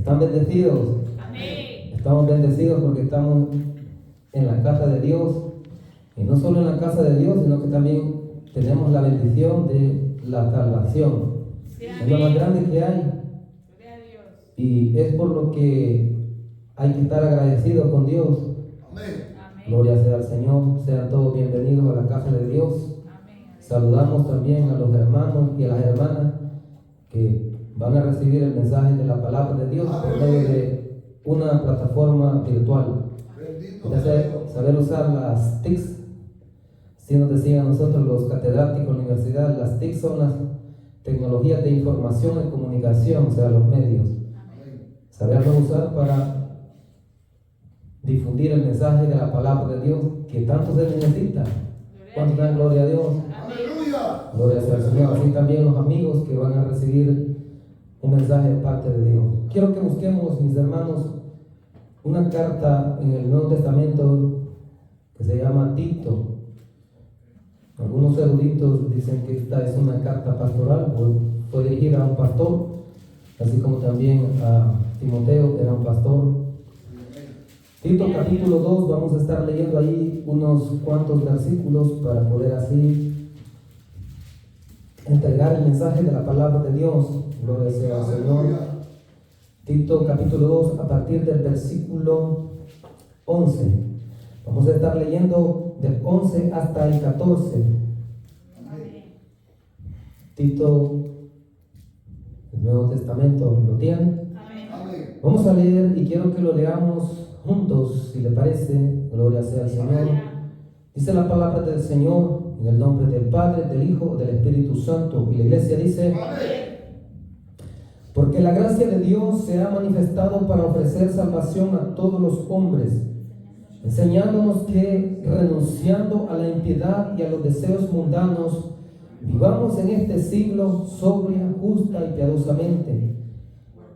¿Están bendecidos? Amén. Estamos bendecidos porque estamos en la casa de Dios. Y no solo en la casa de Dios, sino que también tenemos la bendición de la salvación. Sí, Es lo más grande que hay. Gloria a Dios. Y es por lo que hay que estar agradecidos con Dios. Amén. Amén. Gloria sea al Señor. Sean todos bienvenidos a la casa de Dios. Amén. Saludamos también a los hermanos y a las hermanas que van a recibir el mensaje de la palabra de Dios por medio de una plataforma virtual. Bendito Ya sea sé, Dios. saber usar las TICs. Si nos decían a nosotros los catedráticos de la universidad, las TIC son las tecnologías de información y comunicación, o sea, los medios. Amén. Saberlo usar para difundir el mensaje de la palabra de Dios que tanto se necesita. ¿Cuánto dan gloria a Dios? Aleluya. Gloria sea al Señor. Así también los amigos que van a recibir un mensaje de parte de Dios. Quiero que busquemos, mis hermanos, una carta en el Nuevo Testamento que se llama Tito. Algunos eruditos dicen que esta es una carta pastoral, fue dirigida a un pastor, así como también a Timoteo, era un pastor. Tito capítulo 2, vamos a estar leyendo ahí unos cuantos versículos para poder así entregar el mensaje de la palabra de Dios. Gloria sea al Señor. Tito capítulo 2, a partir del versículo 11. Vamos a estar leyendo del 11 hasta el 14. Tito, el Nuevo Testamento, ¿lo tiene? Amén. Amén. Vamos a leer y quiero que lo leamos juntos, si le parece. Gloria sea al Señor. Dice la palabra del Señor en el nombre del Padre, del Hijo, del Espíritu Santo. Y la iglesia dice: porque la gracia de Dios se ha manifestado para ofrecer salvación a todos los hombres, enseñándonos que, renunciando a la impiedad y a los deseos mundanos, vivamos en este siglo sobria, justa y piadosamente,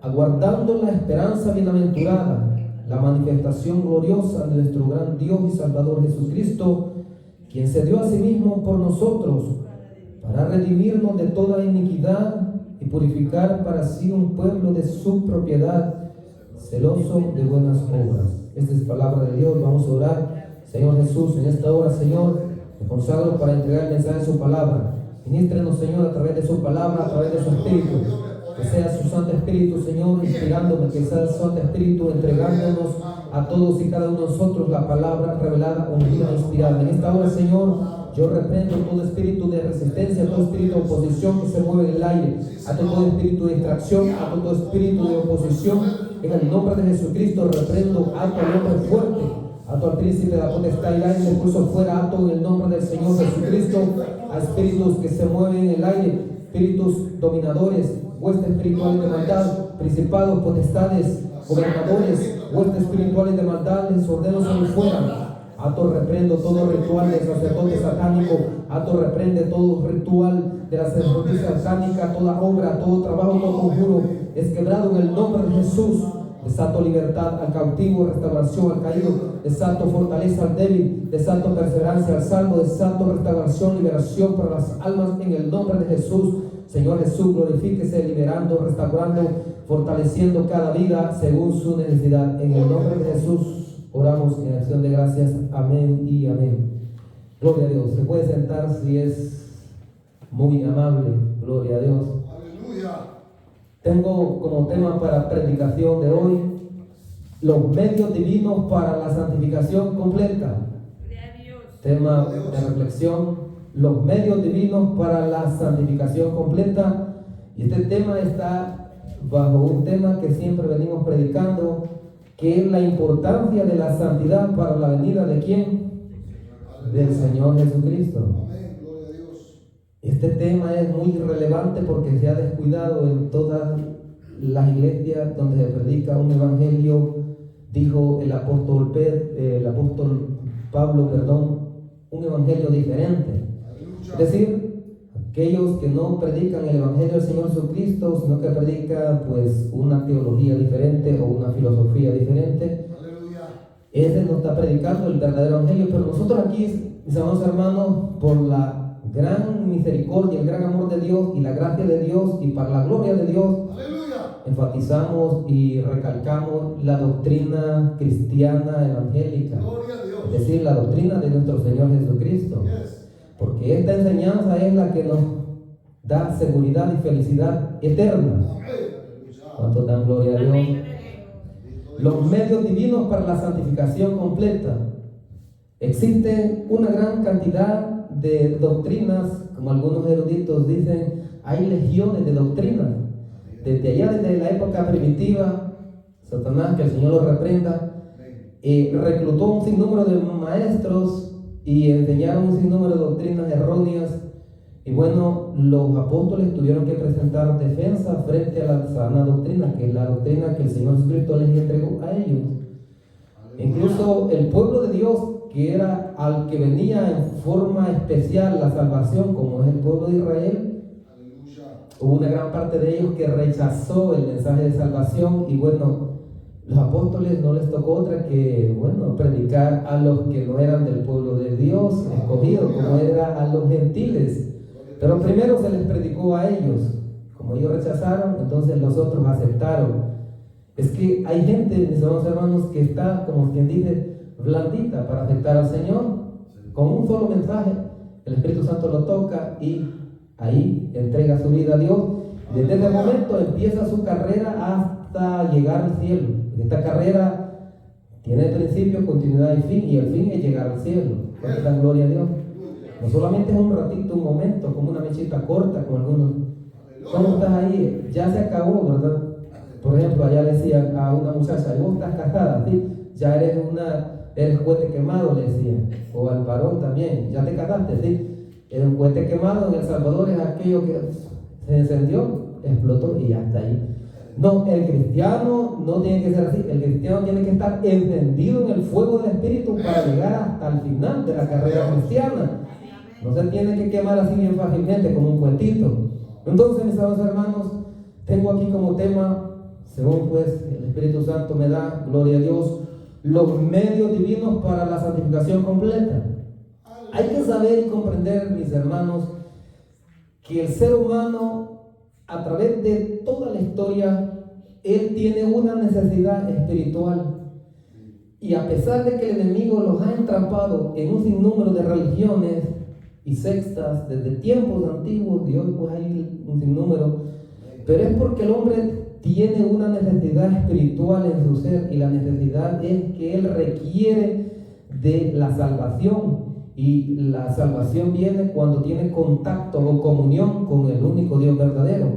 aguardando la esperanza bienaventurada, la manifestación gloriosa de nuestro gran Dios y Salvador Jesucristo, quien se dio a sí mismo por nosotros, para redimirnos de toda iniquidad y purificar para sí un pueblo de su propiedad, celoso de buenas obras. Esta es palabra de Dios. Vamos a orar. Señor Jesús, en esta hora, Señor, me consagro para entregar el mensaje de su palabra. Ministrenos, Señor, a través de su palabra, a través de su Espíritu. Que sea su Santo Espíritu, Señor, inspirándome, que sea el Santo Espíritu entregándonos a todos y cada uno de nosotros la palabra revelada, ungida, inspirada. En esta hora, Señor, yo reprendo todo espíritu de resistencia, todo espíritu de oposición que se mueve en el aire, a todo espíritu de distracción, a todo espíritu de oposición. En el nombre de Jesucristo reprendo, ato al hombre fuerte, ato al príncipe de la potestad y el aire, expulso fuera, ato en el nombre del Señor Jesucristo a espíritus que se mueven en el aire, espíritus dominadores, huestes espirituales de maldad, principados, potestades, gobernadores, huestes espirituales de maldad, les ordeno salir fuera. Ato, reprendo todo ritual de sacerdote satánico. Ato, reprende todo ritual de la sacerdotisa satánica, toda obra, todo trabajo, todo conjuro es quebrado en el nombre de Jesús. Desato libertad al cautivo, restauración al caído, desato fortaleza al débil, desato perseverancia al salvo, desato restauración, liberación para las almas en el nombre de Jesús. Señor Jesús, glorifíquese, liberando, restaurando, fortaleciendo cada vida según su necesidad. En el nombre de Jesús oramos en acción de gracias. Amén y amén. Gloria a Dios. Se puede sentar si es muy amable. Gloria a Dios. Aleluya. Tengo como tema para predicación de hoy los medios divinos para la santificación completa. Gloria a Dios. Tema de reflexión: los medios divinos para la santificación completa. Y este tema está bajo un tema que siempre venimos predicando, que es la importancia de la santidad para la venida de ¿quién? Del Señor Jesucristo. Amén. Gloria a Dios. Este tema es muy relevante porque se ha descuidado en todas las iglesias donde se predica un evangelio. Dijo el apóstol Pablo, un evangelio diferente. Aleluya. Es decir, aquellos que no predican el evangelio del Señor Jesucristo, sino que predican pues una teología diferente o una filosofía diferente, Aleluya. ese no está predicando el verdadero evangelio. Pero nosotros aquí, mis amados hermanos, por la gran misericordia, el gran amor de Dios y la gracia de Dios y para la gloria de Dios, Aleluya. enfatizamos y recalcamos la doctrina cristiana evangélica, Gloria a es Dios. decir, la doctrina de nuestro Señor Jesucristo. Yes. Porque esta enseñanza es la que nos da seguridad y felicidad eterna. Amén. Aleluya. ¿Cuánto dan gloria a Dios? Amén. Bendito Dios. Los medios divinos para la santificación completa. Existe una gran cantidad de doctrinas, como algunos eruditos dicen, hay legiones de doctrinas. Desde allá, desde la época primitiva, Satanás, que el Señor lo reprenda, reclutó un sinnúmero de maestros y enseñaron un sinnúmero de doctrinas erróneas. Y bueno, los apóstoles tuvieron que presentar defensa frente a la sana doctrina, que es la doctrina que el Señor Jesucristo les entregó a ellos. Incluso el pueblo de Dios, que era al que venía en forma especial la salvación, como es el pueblo de Israel, Aleluya. hubo una gran parte de ellos que rechazó el mensaje de salvación. Y bueno, los apóstoles no les tocó otra que, bueno, predicar a los que no eran del pueblo de Dios escogido, como era a los gentiles. Pero primero se les predicó a ellos. Como ellos rechazaron, entonces los otros aceptaron. Es que hay gente, mis amados hermanos, que está, como quien dice, blandita para aceptar al Señor. Con un solo mensaje, el Espíritu Santo lo toca y ahí entrega su vida a Dios. Desde ese momento empieza su carrera hasta llegar al cielo. Esta carrera tiene principio, continuidad y fin, y el fin es llegar al cielo. ¿Cuánta gloria a Dios? No solamente es un ratito, un momento, como una mechita corta, como algunos. ¿Cómo estás ahí? Ya se acabó, ¿verdad? Por ejemplo, allá le decían a una muchacha, vos estás casada, ¿sí? Ya eres cohete quemado, le decían. O al varón también, ya te casaste, ¿sí? Un cohete quemado en El Salvador es aquello que se encendió, explotó y ya está ahí. No, el cristiano no tiene que ser así. El cristiano tiene que estar encendido en el fuego del Espíritu para llegar hasta el final de la carrera cristiana. No se tiene que quemar así bien fácilmente como un cuentito. Entonces, mis amados hermanos, tengo aquí como tema, según pues el Espíritu Santo me da, gloria a Dios, los medios divinos para la santificación completa. Hay que saber y comprender, mis hermanos, que el ser humano, a través de toda la historia, él tiene una necesidad espiritual. Y a pesar de que el enemigo los ha entrampado en un sinnúmero de religiones y sectas desde tiempos antiguos, y hoy pues hay un sinnúmero, pero es porque el hombre tiene una necesidad espiritual en su ser, y la necesidad es que él requiere de la salvación. Y la salvación viene cuando tiene contacto o comunión con el único Dios verdadero.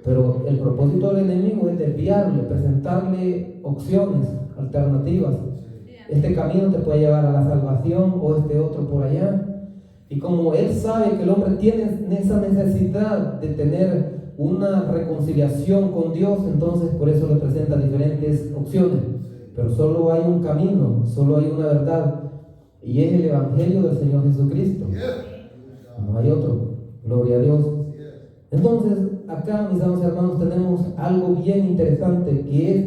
Pero el propósito del enemigo es desviarle, presentarle opciones, alternativas. Este camino te puede llevar a la salvación o este otro por allá. Y como él sabe que el hombre tiene esa necesidad de tener una reconciliación con Dios, entonces por eso le presenta diferentes opciones. Pero solo hay un camino, solo hay una verdad, y es el Evangelio del Señor Jesucristo. No hay otro. Gloria a Dios. Entonces, acá, mis amados hermanos, tenemos algo bien interesante, que es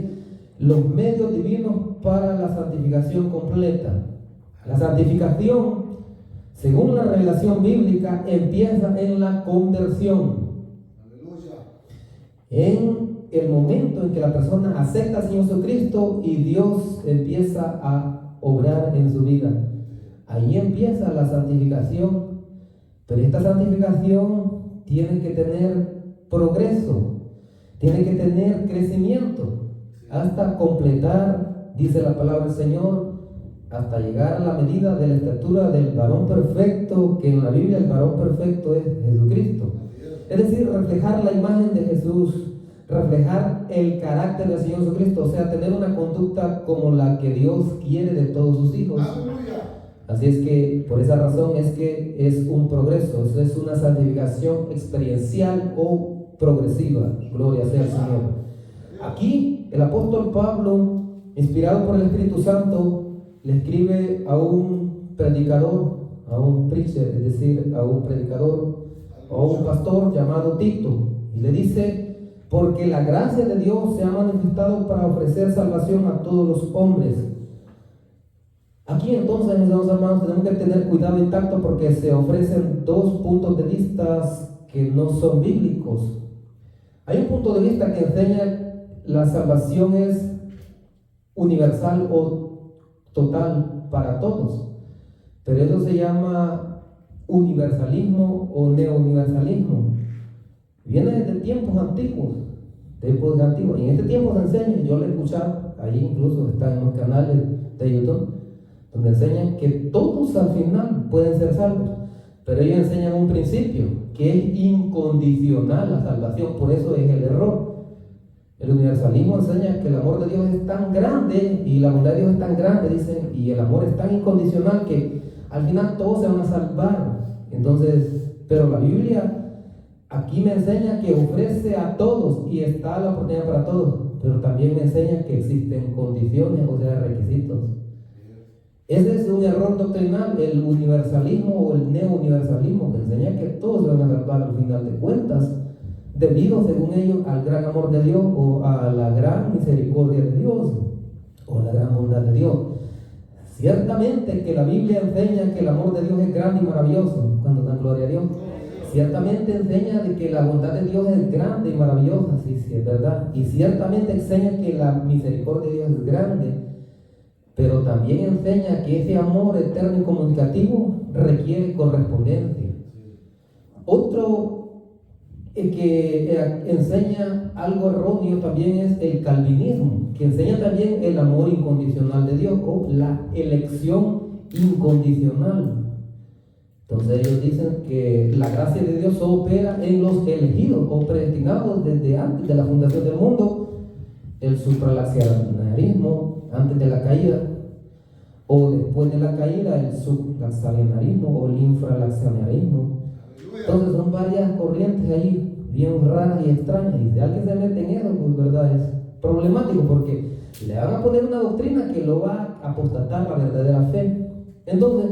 los medios divinos para la santificación completa. La santificación, según la revelación bíblica, empieza en la conversión. En el momento en que la persona acepta al Señor Jesucristo y Dios empieza a obrar en su vida. Ahí empieza la santificación. Pero esta santificación tiene que tener progreso, tiene que tener crecimiento, hasta completar, dice la palabra del Señor, hasta llegar a la medida de la estatura del varón perfecto, que en la Biblia el varón perfecto es Jesucristo. Es decir, reflejar la imagen de Jesús, reflejar el carácter del Señor Jesucristo, o sea, tener una conducta como la que Dios quiere de todos sus hijos. Así es que, por esa razón es que es un progreso, eso es una santificación experiencial o progresiva. Gloria sea al Señor. Aquí, el apóstol Pablo, inspirado por el Espíritu Santo, le escribe a un predicador, a un preacher, es decir, a un predicador o un pastor llamado Tito, y le dice: porque la gracia de Dios se ha manifestado para ofrecer salvación a todos los hombres. Aquí entonces, mis hermanos, tenemos que tener cuidado y tacto, porque se ofrecen dos puntos de vista que no son bíblicos. Hay un punto de vista que enseña la salvación es universal o total para todos, pero eso se llama universalismo o neouniversalismo. Viene desde tiempos antiguos, y en este tiempo se enseña, yo lo he escuchado, ahí incluso está en los canales de YouTube, donde enseñan que todos al final pueden ser salvos, pero ellos enseñan un principio, que es incondicional la salvación, por eso es el error. El universalismo enseña que el amor de Dios es tan grande y la bondad de Dios es tan grande, dicen, y el amor es tan incondicional que al final todos se van a salvar. Entonces, pero la Biblia aquí me enseña que ofrece a todos y está la oportunidad para todos, pero también me enseña que existen condiciones, o sea, requisitos. Ese es un error doctrinal, el universalismo o el neouniversalismo, que enseña que todos se van a salvar al final de cuentas, debido, según ellos, al gran amor de Dios o a la gran misericordia de Dios o a la gran bondad de Dios. Ciertamente que la Biblia enseña que el amor de Dios es grande y maravilloso, cuando dan gloria a Dios. Ciertamente enseña de que la bondad de Dios es grande y maravillosa, sí, es verdad. Y ciertamente enseña que la misericordia de Dios es grande, pero también enseña que ese amor eterno y comunicativo requiere correspondencia. Otro que enseña algo erróneo también es el calvinismo, que enseña también el amor incondicional de Dios o la elección incondicional. Entonces ellos dicen que la gracia de Dios solo opera en los elegidos o predestinados desde antes de la fundación del mundo, el supralaxianismo antes de la caída, o después de la caída el sublaxianismo o el infralaxianismo. Entonces son varias corrientes ahí bien raras y extrañas, y si alguien se mete en eso, pues verdad es problemático, porque le van a poner una doctrina que lo va a apostatar la verdadera fe. Entonces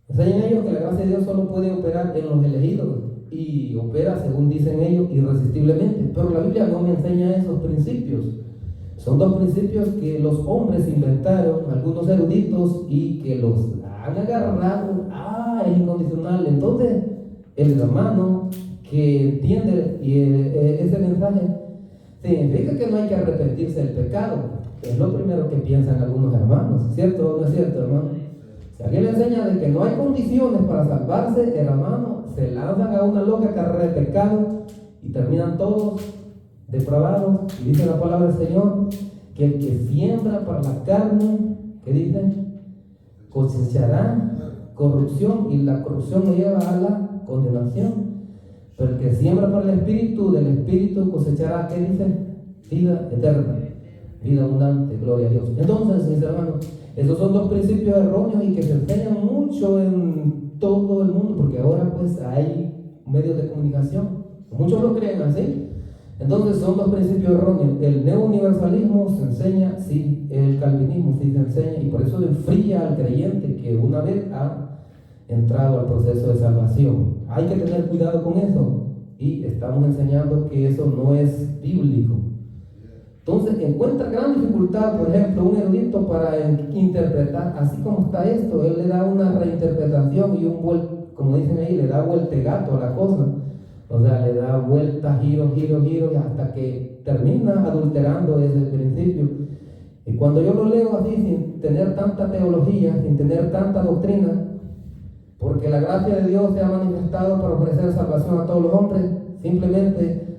enseñan ellos que la gracia de Dios solo puede operar en los elegidos y opera, según dicen ellos, irresistiblemente, pero la Biblia no me enseña esos principios. Son dos principios que los hombres inventaron, algunos eruditos, y que los han agarrado. Es incondicional. Entonces el hermano que entiende ese mensaje significa que no hay que arrepentirse del pecado. Es lo primero que piensan algunos hermanos, ¿cierto o no es cierto, hermano? Si alguien le enseña de que no hay condiciones para salvarse, hermano, se lanzan a una loca carrera de pecado y terminan todos depravados. Y dice la palabra del Señor que el que siembra para la carne, ¿qué dice? Cosechará corrupción, y la corrupción lo lleva a la condenación. Pero el que siembra para el Espíritu, del Espíritu cosechará, ¿qué dice? Vida eterna, vida abundante, gloria a Dios. Entonces, mis hermanos, esos son dos principios erróneos y que se enseñan mucho en todo el mundo, porque ahora pues hay medios de comunicación, muchos lo creen así. Entonces son dos principios erróneos. El neouniversalismo se enseña, sí, el calvinismo sí se enseña, y por eso enfría al creyente que una vez ha entrado al proceso de salvación. Hay que tener cuidado con eso, y estamos enseñando que eso no es bíblico. Entonces encuentra gran dificultad, por ejemplo, un erudito para interpretar, así como está esto, él le da una reinterpretación y como dicen ahí, le da vueltegato a la cosa. O sea, le da vuelta, giro, hasta que termina adulterando ese principio. Y cuando yo lo leo así, sin tener tanta teología, sin tener tanta doctrina, porque la gracia de Dios se ha manifestado para ofrecer salvación a todos los hombres, simplemente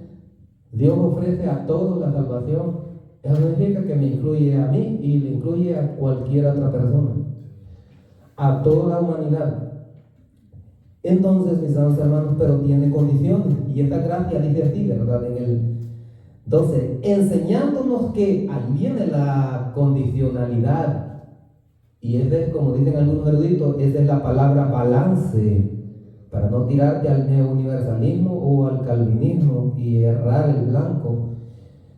Dios ofrece a todos la salvación. Eso significa que me incluye a mí y le incluye a cualquier otra persona, a toda la humanidad. Entonces, mis amados hermanos, pero tiene condiciones, y esta gracia dice así, ¿verdad? En el 12, enseñándonos que ahí viene la condicionalidad, y ese es, como dicen algunos eruditos, esa es la palabra balance, para no tirarte al neouniversalismo o al calvinismo y errar el blanco.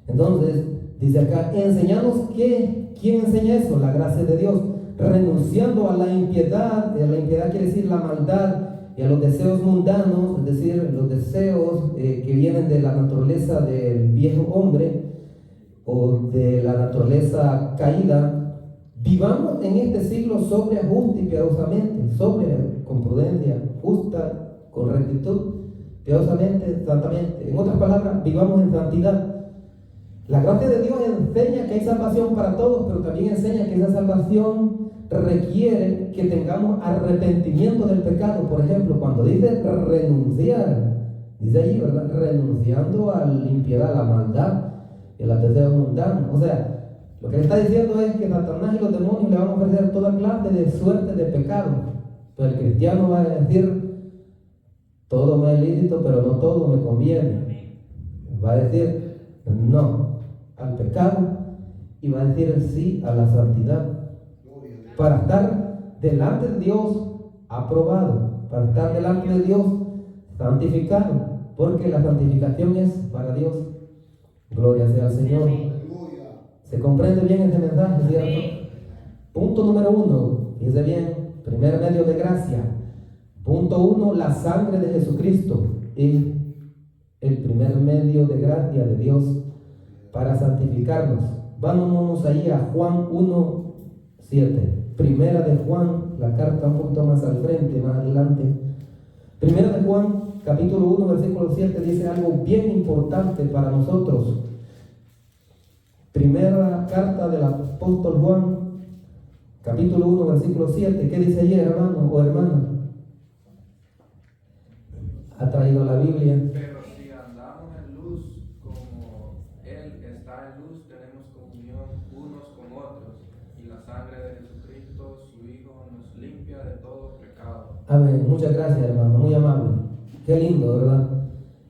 Entonces, dice acá, enseñándonos que, ¿quién enseña eso? La gracia de Dios, renunciando a la impiedad quiere decir la maldad, y a los deseos mundanos, es decir, los deseos que vienen de la naturaleza del viejo hombre o de la naturaleza caída. Vivamos en este siglo sobria, justa y piadosamente, sobria, con prudencia, justa, con rectitud, piadosamente, santamente. En otras palabras, vivamos en santidad. La gracia de Dios enseña que hay salvación para todos, pero también enseña que esa salvación requiere que tengamos arrepentimiento del pecado. Por ejemplo, cuando dice renunciar, dice allí, ¿verdad? Renunciando a la impiedad, a la maldad y a los deseos mundanos. O sea, lo que le está diciendo es que Satanás y los demonios le van a ofrecer toda clase de suerte de pecado. Pero el cristiano va a decir, todo me es lícito, pero no todo me conviene. Va a decir no al pecado y va a decir sí a la santidad. Para estar delante de Dios aprobado, para estar delante de Dios santificado, porque la santificación es para Dios. Gloria sea al Señor. ¿Se comprende bien ese mensaje, cierto? Punto número 1, fíjese bien, primer medio de gracia. Punto 1, la sangre de Jesucristo es el primer medio de gracia de Dios para santificarnos. Vámonos ahí a Juan 1:7. Primera de Juan, la carta un poquito más al frente, más adelante. Primera de Juan, capítulo 1, versículo 7, dice algo bien importante para nosotros. Primera carta del apóstol Juan, capítulo 1, versículo 7. ¿Qué dice allí, hermano o hermana? ¿Ha traído la Biblia? Pero si andamos en luz como Él está en luz, tenemos comunión unos con otros, y la sangre de Jesucristo, su Hijo, nos limpia de todo pecado. Amén. Muchas gracias, hermano. Muy amable. Qué lindo, ¿verdad?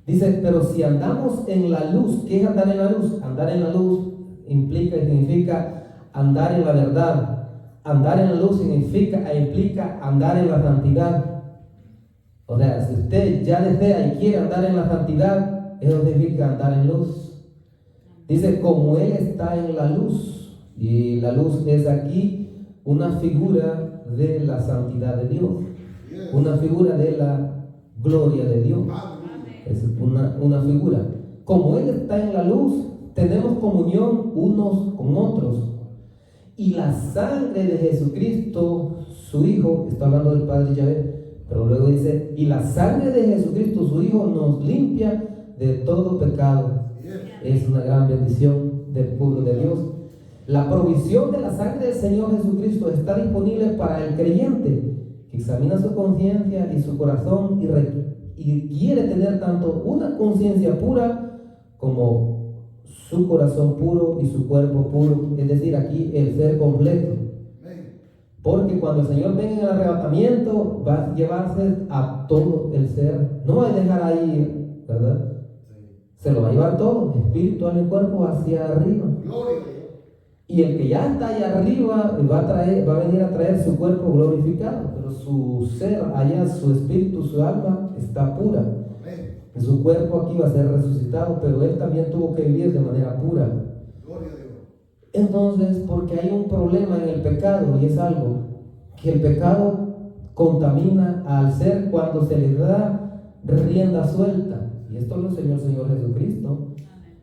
Dice, pero si andamos en la luz, ¿qué es andar en la luz? Andar en la luz implica y significa andar en la verdad. Andar en la luz implica andar en la santidad. O sea, si usted ya desea y quiere andar en la santidad, eso significa andar en luz. Dice, como Él está en la luz, y la luz es aquí una figura de la santidad de Dios, una figura de la gloria de Dios. Es una figura. Como Él está en la luz, tenemos comunión unos con otros. Y la sangre de Jesucristo, su Hijo, está hablando del Padre Yahvé, pero luego dice, y la sangre de Jesucristo, su Hijo, nos limpia de todo pecado. Es una gran bendición del pueblo de Dios. La provisión de la sangre del Señor Jesucristo está disponible para el creyente que examina su conciencia y su corazón y quiere tener tanto una conciencia pura como su corazón puro y su cuerpo puro, es decir, aquí el ser completo. Porque cuando el Señor venga en el arrebatamiento, va a llevarse a todo el ser. No va a dejar ahí, ¿verdad? Se lo va a llevar todo, espíritu, alma y cuerpo, hacia arriba. Y el que ya está allá arriba va a venir a traer su cuerpo glorificado, pero su ser allá, su espíritu, su alma está pura. Y su cuerpo aquí va a ser resucitado, pero él también tuvo que vivir de manera pura. Entonces, porque hay un problema en el pecado, y es algo que el pecado contamina al ser cuando se le da rienda suelta. Y esto lo enseñó el Señor Jesucristo,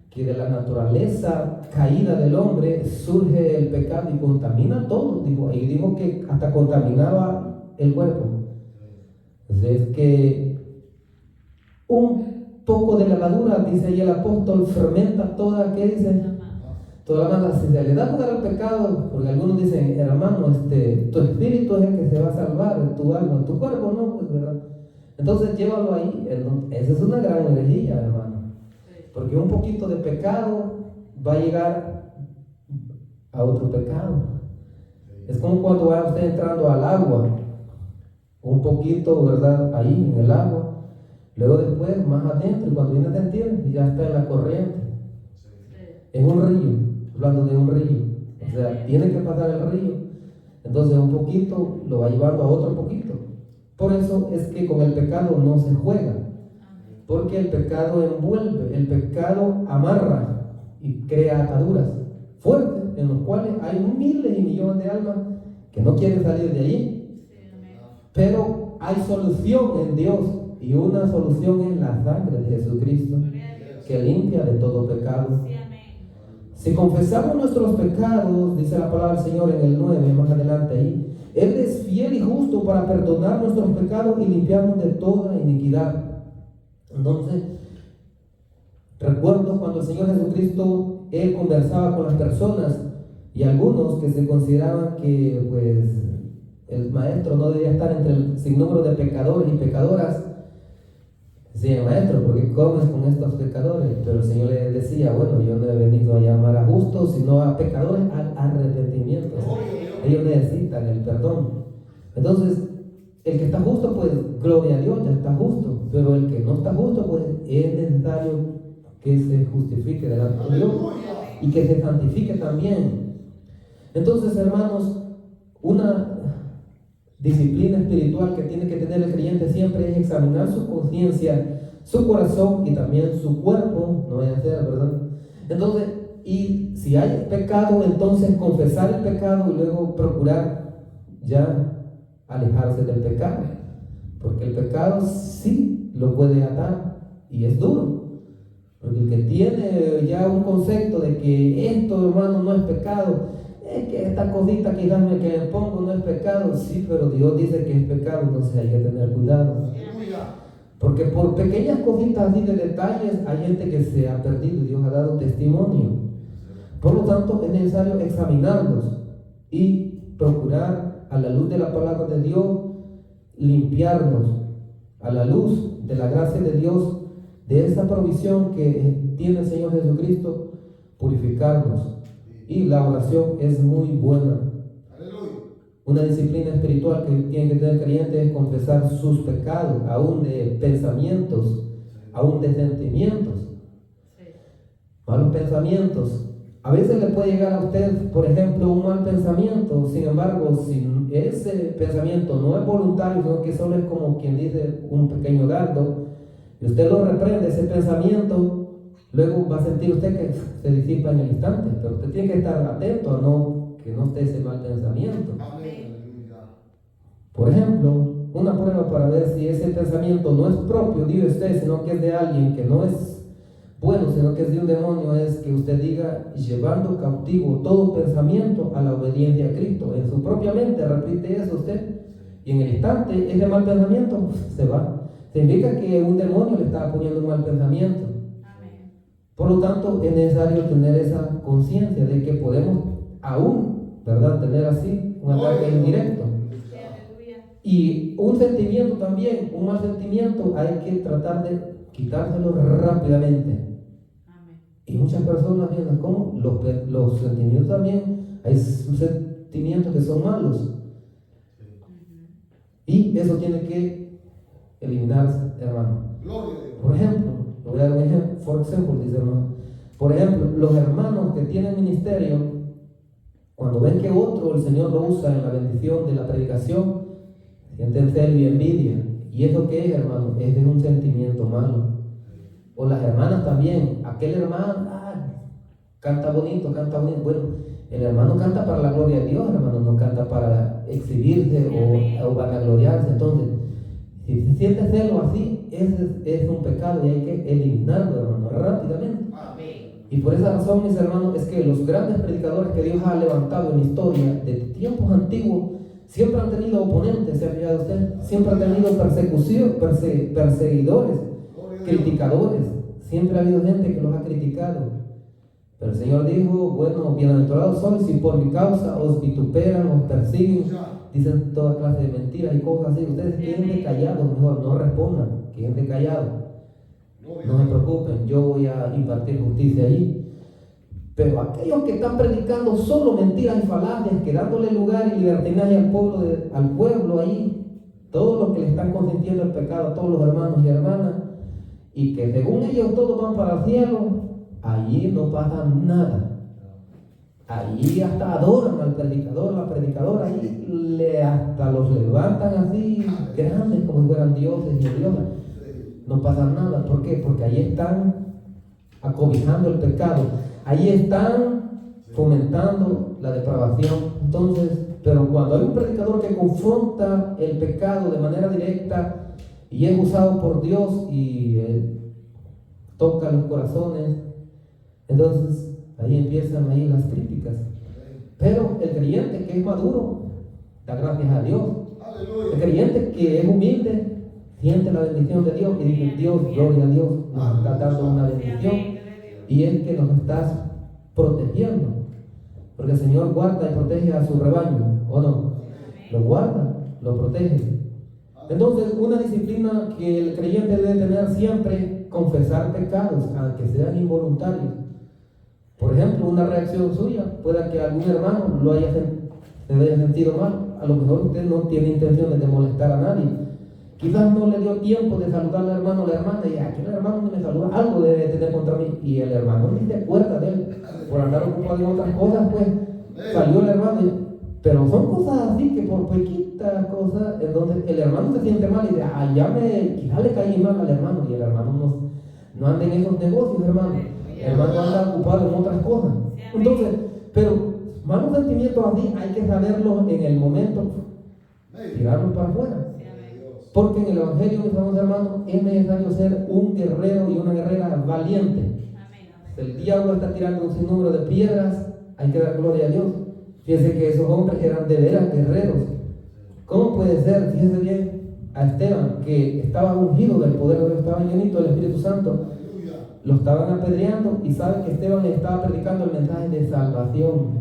que de la naturaleza caída del hombre surge el pecado y contamina todo. Y dijo que hasta contaminaba el cuerpo. Entonces, que un poco de levadura, dice ahí el apóstol, fermenta toda, ¿qué dice? Toda la mala. Si se le da lugar al pecado, porque algunos dicen, hermano, tu espíritu es el que se va a salvar, tu alma, tu cuerpo no, pues, ¿verdad? Entonces llévalo ahí. Esa es una gran energía, hermano, porque un poquito de pecado va a llegar a otro pecado. Es como cuando va usted entrando al agua, un poquito, ¿verdad? Ahí en el agua, luego después más adentro, y cuando viene a sentir, ya está en la corriente. Es un río, hablando de un río, o sea, tiene que pasar el río. Entonces un poquito lo va llevando a otro poquito. Por eso es que con el pecado no se juega, porque el pecado envuelve, el pecado amarra y crea ataduras fuertes en los cuales hay miles y millones de almas que no quieren salir de allí. Pero hay solución en Dios, y una solución es la sangre de Jesucristo, que limpia de todo pecado. Si confesamos nuestros pecados, dice la palabra del Señor en el 9, más adelante ahí, Él es fiel y justo para perdonar nuestros pecados y limpiarnos de toda iniquidad. Entonces, recuerdo cuando el Señor Jesucristo él conversaba con las personas y algunos que se consideraban que pues el maestro no debía estar entre el sinnúmero de pecadores y pecadoras. Decía, maestro, ¿por qué comes con estos pecadores? Pero el Señor le decía, bueno, yo no he venido a llamar a justos, sino a pecadores al arrepentimiento. Ellos necesitan el perdón. Entonces, el que está justo, pues, gloria a Dios, ya está justo. Pero el que no está justo, pues, es necesario que se justifique delante de Dios y que se santifique también. Entonces, hermanos, una disciplina espiritual que tiene que tener el creyente siempre es examinar su conciencia, su corazón y también su cuerpo, no vaya a ser, ¿verdad? Entonces, y si hay pecado, entonces confesar el pecado y luego procurar ya alejarse del pecado, porque el pecado sí lo puede atar y es duro, porque el que tiene ya un concepto de que esto, hermano, no es pecado, es que esta cosita quizás que me pongo no es pecado, sí, pero Dios dice que es pecado, entonces hay que tener cuidado, porque por pequeñas cositas así de detalles hay gente que se ha perdido y Dios ha dado testimonio. Por lo tanto, es necesario examinarlos y procurar a la luz de la palabra de Dios limpiarnos, a la luz de la gracia de Dios, de esa provisión que tiene el Señor Jesucristo, purificarnos. Y la oración es muy buena. Una disciplina espiritual que tiene que tener el creyente es confesar sus pecados, aún de pensamientos, aún de sentimientos, malos pensamientos. A veces le puede llegar a usted, por ejemplo, un mal pensamiento. Sin embargo, si ese pensamiento no es voluntario, sino que solo es como quien dice un pequeño dardo, y usted lo reprende, ese pensamiento, luego va a sentir usted que se disipa en el instante. Pero usted tiene que estar atento a que no esté ese mal pensamiento. Por ejemplo, una prueba para ver si ese pensamiento no es propio de usted, sino que es de alguien que no es bueno, sino que es de un demonio, es que usted diga, llevando cautivo todo pensamiento a la obediencia a Cristo. En su propia mente repite eso usted, y en el instante ese mal pensamiento se va. Significa que un demonio le está poniendo un mal pensamiento. Por lo tanto, es necesario tener esa conciencia de que podemos aún, ¿verdad?, tener así un ataque indirecto. Y un sentimiento también, un mal sentimiento, hay que tratar de quitárselo rápidamente. Y muchas personas piensan, ¿cómo? Los sentimientos también, hay sentimientos que son malos. Y eso tiene que eliminarse, hermano. Por ejemplo, le voy a dar un ejemplo, dice hermano. Por ejemplo, los hermanos que tienen ministerio, cuando ven que otro, el Señor lo usa en la bendición de la predicación, sienten celo y envidia. ¿Y eso qué es, hermano? Es de un sentimiento malo. O las hermanas también, aquel hermano, canta bonito. Bueno, el hermano canta para la gloria de Dios, hermano, no canta para exhibirse o vanagloriarse. Entonces, si se siente celo así, es un pecado y hay que eliminarlo, hermano, rápidamente. Y por esa razón, mis hermanos, es que los grandes predicadores que Dios ha levantado en la historia de tiempos antiguos siempre han tenido oponentes, ¿se ha fijado usted? Siempre han tenido persecución, perseguidores, criticadores. Siempre ha habido gente que los ha criticado. Pero el Señor dijo, bueno, bienaventurados sois si por mi causa os vituperan, os persiguen, dicen toda clase de mentiras y cosas así. Ustedes quédense callados, mejor no respondan, quédense callados. No se preocupen, yo voy a impartir justicia allí. Pero aquellos que están predicando solo mentiras y falacias, que dándole lugar y libertinaje al pueblo ahí, todos los que le están consintiendo el pecado a todos los hermanos y hermanas, y que según ellos todos van para el cielo, allí no pasa nada. Allí hasta adoran al predicador, la predicadora, ahí hasta los levantan así, grandes como si fueran dioses y diosas. No pasa nada. ¿Por qué? Porque ahí están acobijando el pecado. Ahí están fomentando la depravación. Entonces, pero cuando hay un predicador que confronta el pecado de manera directa y es usado por Dios y toca los corazones, entonces ahí empiezan ahí las críticas. Pero el creyente que es maduro da gracias a Dios. El creyente que es humilde siente la bendición de Dios y dice, Dios, gloria a Dios, nos está dando una bendición y es que nos estás protegiendo. Porque el Señor guarda y protege a su rebaño, ¿o no? Lo guarda, lo protege. Entonces, una disciplina que el creyente debe tener siempre, confesar pecados, aunque sean involuntarios. Por ejemplo, una reacción suya puede que algún hermano se haya sentido mal. A lo mejor usted no tiene intenciones de molestar a nadie. Quizás no le dio tiempo de saludar al hermano o la hermana y aquí el hermano ni me saluda, algo debe tener contra mí. Y el hermano ni se acuerda de él. Por andar ocupado en otras cosas, pues salió el hermano. Pero son cosas así que por poquitas cosas, entonces el hermano se siente mal y dice, quizás le caí mal al hermano. Y el hermano no anda en esos negocios, hermano. El hermano anda ocupado en otras cosas. Entonces, pero malos sentimientos así hay que saberlos en el momento, tirarlos para afuera. Porque en el Evangelio, mis amados hermanos, es necesario ser un guerrero y una guerrera valiente. El diablo está tirando un sinnúmero de piedras, hay que dar gloria a Dios. Fíjense que esos hombres eran de veras guerreros. ¿Cómo puede ser? Fíjense bien a Esteban, que estaba ungido del poder de Dios, estaba llenito del Espíritu Santo. Lo estaban apedreando y saben que Esteban le estaba predicando el mensaje de salvación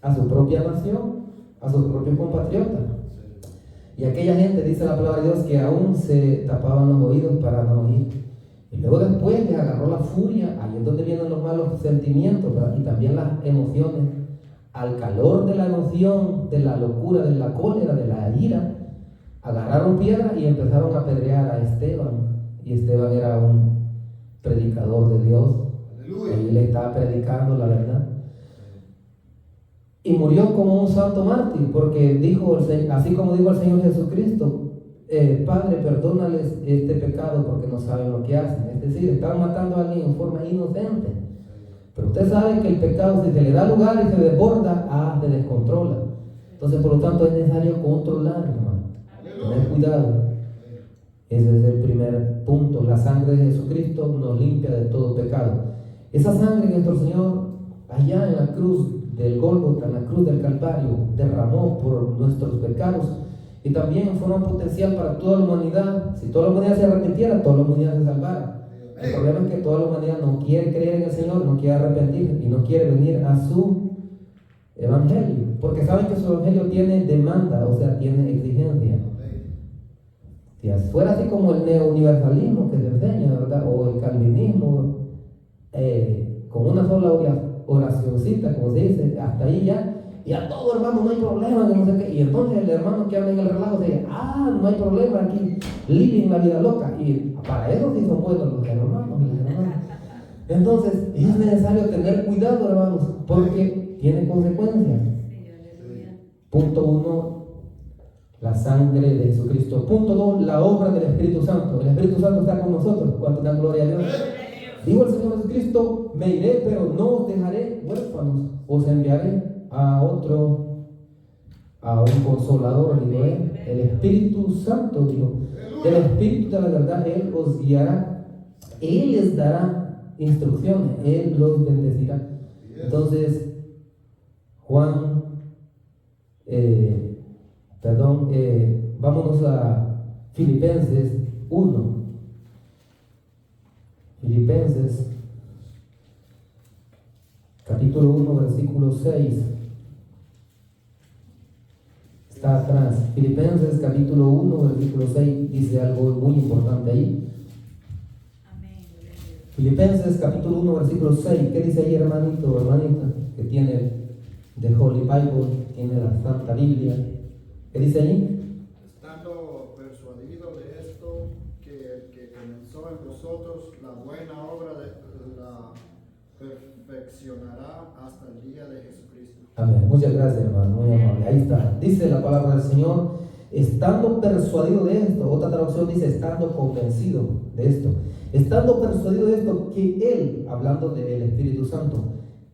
a su propia nación, a sus propios compatriotas. Y aquella gente, dice la palabra de Dios, que aún se tapaban los oídos para no oír. Y luego después les agarró la furia, ahí es donde vienen los malos sentimientos, ¿verdad? Y también las emociones. Al calor de la emoción, de la locura, de la cólera, de la ira, agarraron piedra y empezaron a apedrear a Esteban. Y Esteban era un predicador de Dios. Él le estaba predicando la verdad. Y murió como un santo mártir, porque dijo, así como dijo el Señor Jesucristo, Padre, perdónales este pecado porque no saben lo que hacen. Es decir, estaban matando a alguien en forma inocente. Pero usted sabe que el pecado, si se le da lugar y se desborda, se descontrola. Entonces, por lo tanto, es necesario controlar, hermano. Tener cuidado. Ese es el primer punto. La sangre de Jesucristo nos limpia de todo pecado. Esa sangre que nuestro Señor, allá en la cruz del Gólgota, en la cruz del Calvario, derramó por nuestros pecados y también en forma potencial para toda la humanidad. Si toda la humanidad se arrepintiera, toda la humanidad se salvara. El problema es que toda la humanidad no quiere creer en el Señor, no quiere arrepentir y no quiere venir a su evangelio, porque saben que su evangelio tiene demanda, o sea, tiene exigencia. Si fuera así como el neouniversalismo que se enseña, ¿verdad? O el calvinismo, con una sola oracioncita, como se dice, hasta ahí ya, y a todo hermano no hay problema, que no sé qué. Y entonces el hermano que anda en el relajo dice, no hay problema aquí, living la vida loca. Y para eso sí son buenos los hermanos y las hermanas. Entonces es necesario tener cuidado, hermanos, porque tiene consecuencias. Punto 1, la sangre de Jesucristo. Punto 2, la obra del Espíritu Santo. El Espíritu Santo está con nosotros. ¿Cuánto dan gloria a Dios? Dijo el Señor Jesucristo, me iré, pero no os dejaré huérfanos, os enviaré a un consolador, dijo él, el Espíritu Santo, dijo, el Espíritu de la verdad, Él os guiará, Él les dará instrucciones, Él los bendecirá. Entonces, vámonos a Filipenses 1. Filipenses capítulo 1, versículo 6. Está atrás. Filipenses capítulo 1, versículo 6 dice algo muy importante ahí. Filipenses capítulo 1, versículo 6. ¿Qué dice ahí, hermanito, hermanita? Que tiene The Holy Bible, tiene la Santa Biblia. ¿Qué dice ahí? Estando persuadido de esto, que el que comenzó en vosotros la buena obra la perfeccionará hasta el día de Jesucristo. Amén. Muchas gracias, hermano. Muy amable. Ahí está. Dice la palabra del Señor, estando persuadido de esto. Otra traducción dice, estando convencido de esto. Estando persuadido de esto, que Él, hablando del Espíritu Santo,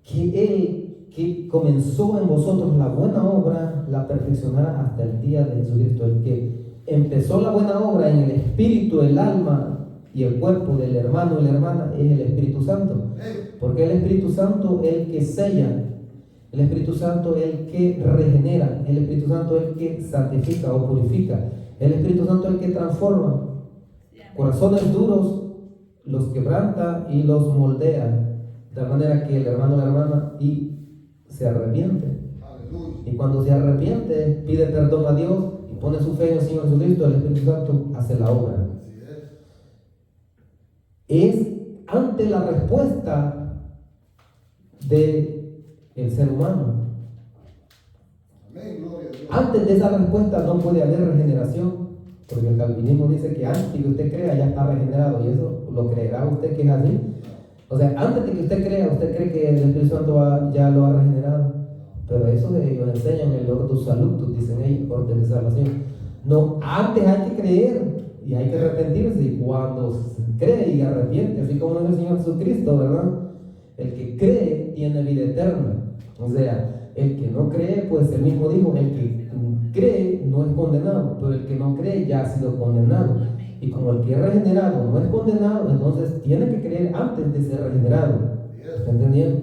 que Él que comenzó en vosotros la buena obra, la perfeccionará hasta el día de Jesucristo. El que empezó la buena obra en el espíritu, el alma y el cuerpo del hermano y la hermana es el Espíritu Santo. Porque el Espíritu Santo es el que sella, el Espíritu Santo es el que regenera, el Espíritu Santo es el que santifica o purifica, el Espíritu Santo es el que transforma. Corazones duros los quebranta y los moldea. De tal manera que el hermano o la hermana y se arrepiente. Aleluya. Y cuando se arrepiente, pide perdón a Dios y pone su fe en el Señor Jesucristo, el Espíritu Santo hace la obra. Así es. Es ante la respuesta del ser humano. Amén, gloria a Dios. Antes de esa respuesta no puede haber regeneración, porque el calvinismo dice que antes de que usted crea ya está regenerado, y eso lo creerá usted que es así. O sea, antes de que usted crea, usted cree que el Espíritu Santo ya lo ha regenerado. Pero eso de ellos enseñan el Ordo Saluctus, dicen ellos, orden de salvación. No, antes hay que creer y hay que arrepentirse, y cuando se cree y arrepiente, así como es el Señor Jesucristo, ¿verdad? El que cree tiene vida eterna. O sea, el que no cree, pues él mismo dijo, el que cree no es condenado, pero el que no cree ya ha sido condenado. Y como el que es regenerado no es condenado, entonces tiene que creer antes de ser regenerado. ¿Está entendiendo?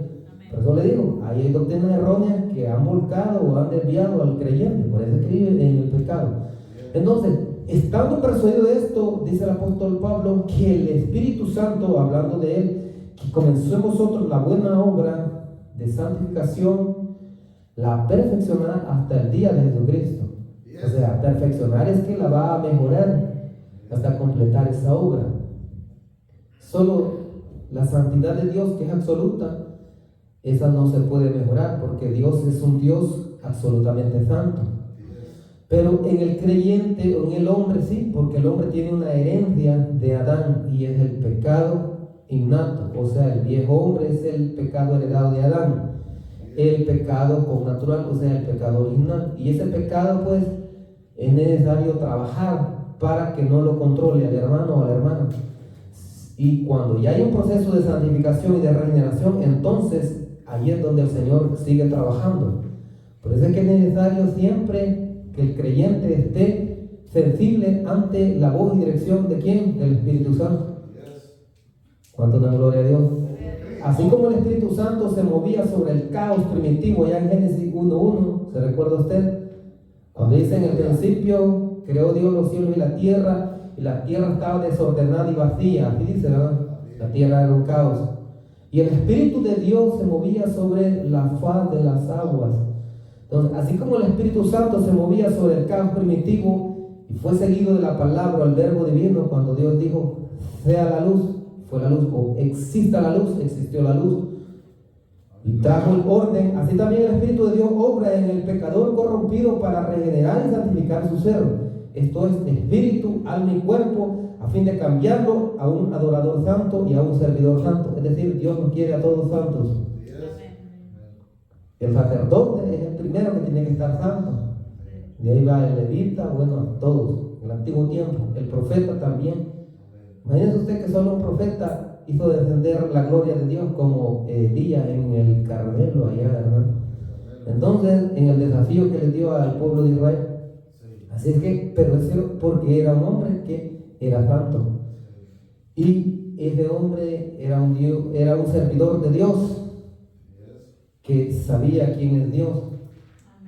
Por eso le digo, hay doctrinas erróneas que han volcado o han desviado al creyente, por eso escribe en el pecado. Entonces, estando persuadido de esto, dice el apóstol Pablo, que el Espíritu Santo, hablando de él, que comenzó en vosotros la buena obra de santificación, la perfeccionará hasta el día de Jesucristo. O sea, perfeccionar es que la va a mejorar hasta completar esa obra. Solo la santidad de Dios, que es absoluta, esa no se puede mejorar, porque Dios es un Dios absolutamente santo. Pero en el creyente o en el hombre sí, porque el hombre tiene una herencia de Adán y es el pecado innato. O sea, el viejo hombre es el pecado heredado de Adán, el pecado connatural, o sea, el pecado original. Y ese pecado, pues, es necesario trabajar para que no lo controle al hermano o a la hermana. Y cuando ya hay un proceso de santificación y de regeneración, entonces ahí es donde el Señor sigue trabajando. Por eso es que es necesario siempre que el creyente esté sensible ante la voz y dirección de ¿quién? Del Espíritu Santo. ¿Cuánto da gloria a Dios? Así como el Espíritu Santo se movía sobre el caos primitivo, ya en Génesis 1:1, ¿se recuerda usted? Cuando dice en el principio creó Dios los cielos y la tierra estaba desordenada y vacía, así dice, ¿verdad? La tierra era un caos. Y el Espíritu de Dios se movía sobre la faz de las aguas. Entonces, así como el Espíritu Santo se movía sobre el caos primitivo y fue seguido de la palabra, el verbo divino, cuando Dios dijo, sea la luz, fue la luz, o exista la luz, existió la luz, y trajo el orden. Así también el Espíritu de Dios obra en el pecador corrompido para regenerar y santificar su ser. Esto es espíritu, alma y cuerpo, a fin de cambiarlo a un adorador santo y a un servidor santo. Es decir, Dios nos quiere a todos santos. El sacerdote es el primero que tiene que estar santo. De ahí va el levita, bueno, a todos, en el antiguo tiempo. El profeta también. Imagínese usted que solo un profeta hizo descender la gloria de Dios, como Elías en el Carmelo allá, ¿verdad? Entonces, en el desafío que le dio al pueblo de Israel. Así es que, pero ese porque era un hombre que era santo. Y ese hombre era un Dios, era un servidor de Dios, que sabía quién es Dios.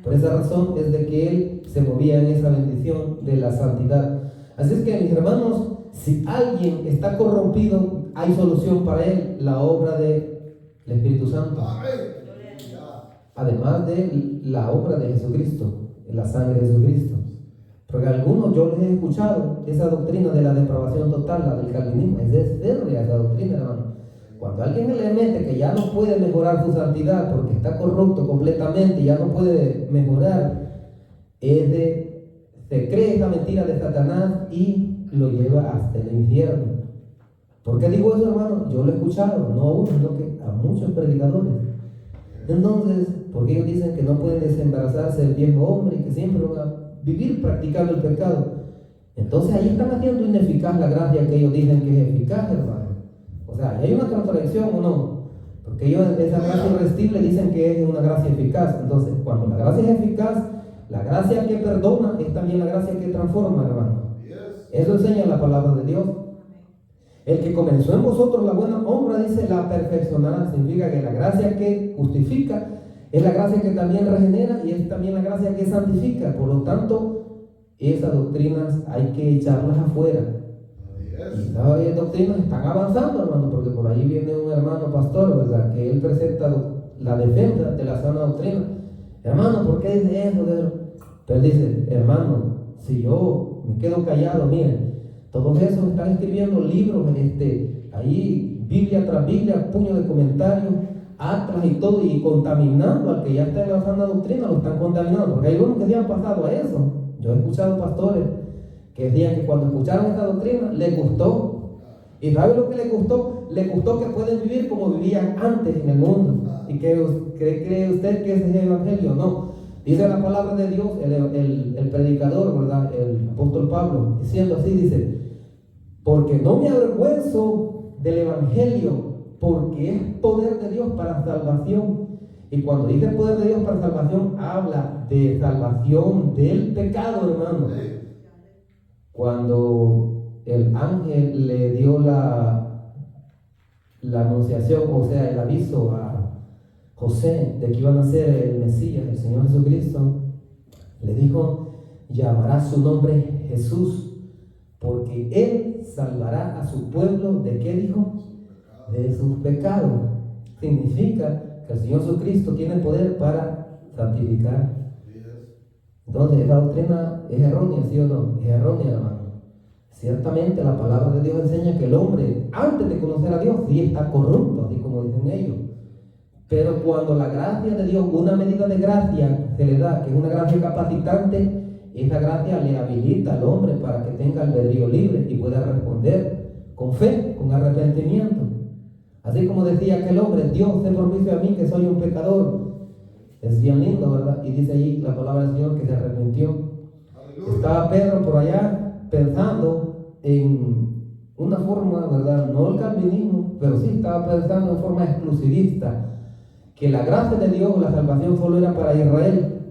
Por esa razón es de que él se movía en esa bendición de la santidad. Así es que, mis hermanos, si alguien está corrompido, hay solución para él, la obra del Espíritu Santo. Además de la obra de Jesucristo, la sangre de Jesucristo. Porque algunos, yo les he escuchado esa doctrina de la depravación total, la del calvinismo. Es férrea esa doctrina, hermano. Cuando alguien le mete que ya no puede mejorar su santidad porque está corrupto completamente, ya no puede mejorar, se cree esa mentira de Satanás y lo lleva hasta el infierno. ¿Por qué digo eso, hermano? Yo lo he escuchado, no a uno, sino que a muchos predicadores. Entonces, porque ellos dicen que no pueden desembarazarse del viejo hombre y que siempre van a vivir practicando el pecado. Entonces ahí están haciendo ineficaz la gracia que ellos dicen que es eficaz, hermano. O sea, ¿hay una contradicción o no? Porque ellos esa gracia irresistible dicen que es una gracia eficaz. Entonces, cuando la gracia es eficaz, la gracia que perdona es también la gracia que transforma, hermano. Eso enseña la palabra de Dios. El que comenzó en vosotros la buena obra, dice, la perfeccionará. Significa que la gracia que justifica es la gracia que también regenera y es también la gracia que santifica. Por lo tanto, esas doctrinas hay que echarlas afuera. Y las doctrinas están avanzando, hermano, porque por ahí viene un hermano pastor, ¿verdad? Que él presenta la defensa de la sana doctrina. Hermano, ¿por qué dice eso? Pero él dice, hermano, si yo me quedo callado, miren, todos esos están escribiendo libros, ahí Biblia tras Biblia, puño de comentarios, atlas y todo, y contaminando al que ya está en la sana doctrina, lo están contaminando, porque hay unos que se han pasado a eso. Yo he escuchado pastores que decían que cuando escucharon esta doctrina les gustó. ¿Y sabe lo que les gustó? Les gustó que pueden vivir como vivían antes en el mundo. ¿Y cree usted que ese es el evangelio? No. Dice la palabra de Dios, el predicador, ¿verdad? El apóstol Pablo, diciendo así, dice, porque no me avergüenzo del evangelio, porque es poder de Dios para salvación. Y cuando dice poder de Dios para salvación, habla de salvación del pecado, hermano. Cuando el ángel le dio la anunciación, o sea, el aviso a José de que iba a nacer el Mesías, el Señor Jesucristo, le dijo, llamará su nombre Jesús, porque Él salvará a su pueblo, ¿de qué dijo? De sus pecados. Significa que el Señor Jesucristo tiene poder para santificar. Entonces, esa doctrina es errónea, ¿sí o no? Es errónea, hermano. Ciertamente la palabra de Dios enseña que el hombre, antes de conocer a Dios, sí está corrupto, así como dicen ellos. Pero cuando la gracia de Dios, una medida de gracia se le da, que es una gracia capacitante, esa gracia le habilita al hombre para que tenga albedrío libre y pueda responder con fe, con arrepentimiento. Así como decía aquel hombre, Dios, ten propicio a mí que soy un pecador. Es bien lindo, ¿verdad? Y dice ahí la palabra del Señor que se arrepintió. Aleluya. Estaba Pedro por allá pensando en una forma, ¿verdad? No el calvinismo, pero sí estaba pensando en forma exclusivista, que la gracia de Dios, la salvación solo era para Israel.